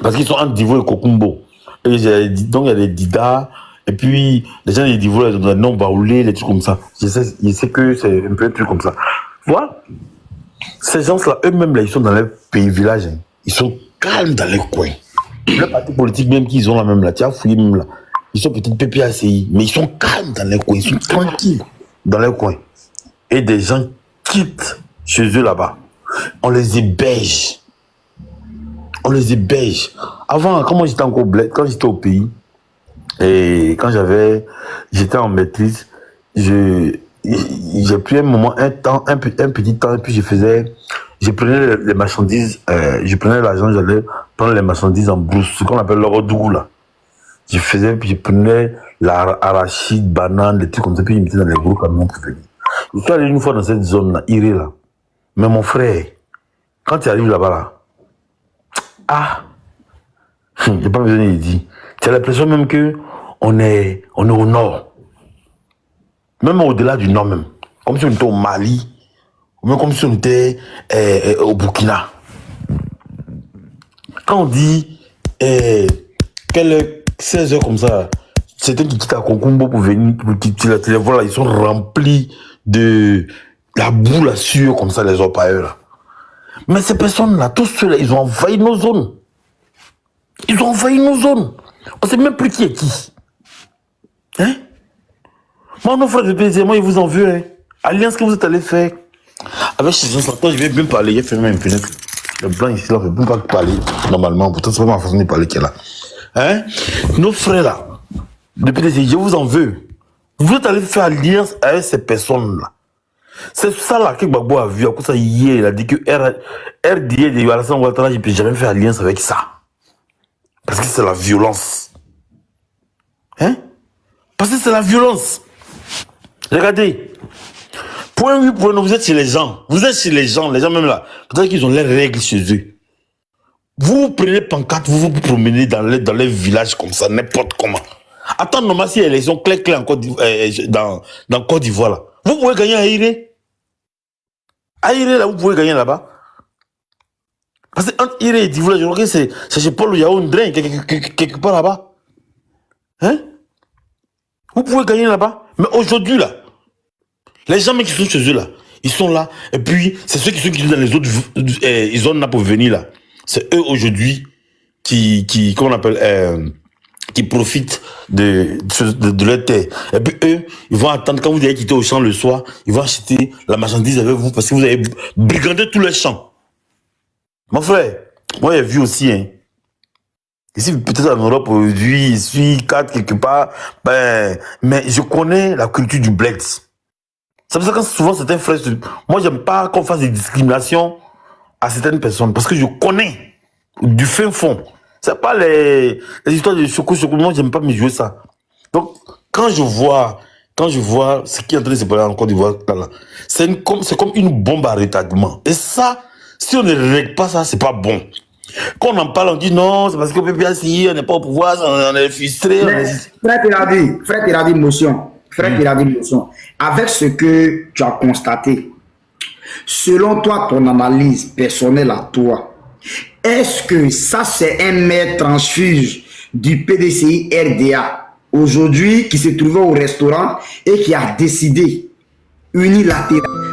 Parce qu'ils sont en Divo et Kokumbo. Et donc il y a des Dida. Et puis, les gens des Divo, ils ont des noms Baoulé, des trucs comme ça. Je sais que c'est un peu un truc comme ça. Voilà. Ces gens-là, eux-mêmes, là, ils sont dans leur pays, village. Hein. Ils sont calmes dans leur coin. Le parti politique, même qu'ils ont là, même là, tu as fouillé même là. Ils sont peut-être PPACI, mais ils sont calmes dans leur coin. Ils sont tranquilles dans leur coin. Et des gens quittent chez eux là-bas. On les héberge. on les héberge. Avant, quand moi j'étais encore bled, quand j'étais au pays, et quand j'étais en maîtrise, j'ai pris un moment, un petit temps, et puis je prenais les marchandises, je prenais l'argent, j'allais prendre les marchandises en brousse, ce qu'on appelle le redoux là. Puis je prenais l'arachide, banane, des trucs comme ça, puis je mettais dans les gros camions pour venir. Je suis allé une fois dans cette zone-là, Iré là. Mais mon frère, quand tu arrives là-bas là, j'ai pas besoin de dire. Tu as l'impression même que on est au nord. Même au-delà du nord même. Comme si on était au Mali, ou même comme si on était au Burkina. Quand on dit qu'elle est 16 heures comme ça, certains qui quittent à Concombo pour venir, tu les vois là, ils sont remplis de la boue là sûre comme ça, les orpailleurs là. Mais ces personnes-là, tous ceux-là, ils ont envahi nos zones. Ils ont envahi nos zones. On ne sait même plus qui est qui. Hein? Moi, nos frères de plaisir, moi, ils vous en veulent. Hein? Alliance que vous êtes allé faire. Avec ces gens, toi, je vais bien parler. Il y a fait même une fenêtre. Le blanc ici, là, je ne peux pas parler normalement. Pourtant, c'est pas ma façon de parler qui est là. Hein? Nos frères là, depuis des années, je vous en veux. Vous êtes allé faire alliance avec ces personnes-là. C'est ça là que Gbagbo a vu. À cause ça, hier, il a dit que RDA de Alassane Ouattara, je ne peux jamais faire alliance avec ça. Parce que c'est la violence. Hein? Parce que c'est la violence. Regardez. Point 8, point 9, vous êtes chez les gens. Vous êtes chez les gens même là. Peut-être qu'ils ont leurs règles chez eux. Vous prenez pancarte, vous vous promenez dans les villages comme ça, n'importe comment. Attends, normalement, si il y a élection clair dans Côte d'Ivoire là. Vous pouvez gagner à Iré. À Iré là, vous pouvez gagner là-bas. Parce que entre Iré et d'Ivoire, je crois que c'est chez Paul Yaoundé, quelque part là-bas. Hein? Vous pouvez gagner là-bas. Mais aujourd'hui là, les gens qui sont chez eux là, ils sont là. Et puis, c'est ceux qui sont dans les autres zones là pour venir là. C'est eux aujourd'hui qu'on appelle, qui profitent de leur terre. Et puis eux, ils vont attendre quand vous allez quitter au champ le soir, ils vont acheter la marchandise avec vous parce que vous avez brigandé tous les champs. Mon frère, moi j'ai vu aussi, hein. Ici, peut-être en Europe aujourd'hui, je suis 4 quelque part, mais je connais la culture du bled. C'est pour ça que souvent certains frères, moi j'aime pas qu'on fasse des discriminations à certaines personnes parce que je connais du fin fond. C'est pas les histoires de choco, moi j'aime pas me jouer ça. Donc quand je vois ce qui est en train de se passer en Côte d'Ivoire, c'est comme une bombe à retardement. Et ça, si on ne règle pas ça, c'est pas bon. Quand on en parle, on dit non, c'est parce que PPACI, on n'est pas au pouvoir, on est frustré. Frère, il a dit motion. Avec ce que tu as constaté, selon toi, ton analyse personnelle à toi, est-ce que ça c'est un maire transfuge du PDCI RDA aujourd'hui qui se trouvait au restaurant et qui a décidé unilatéralement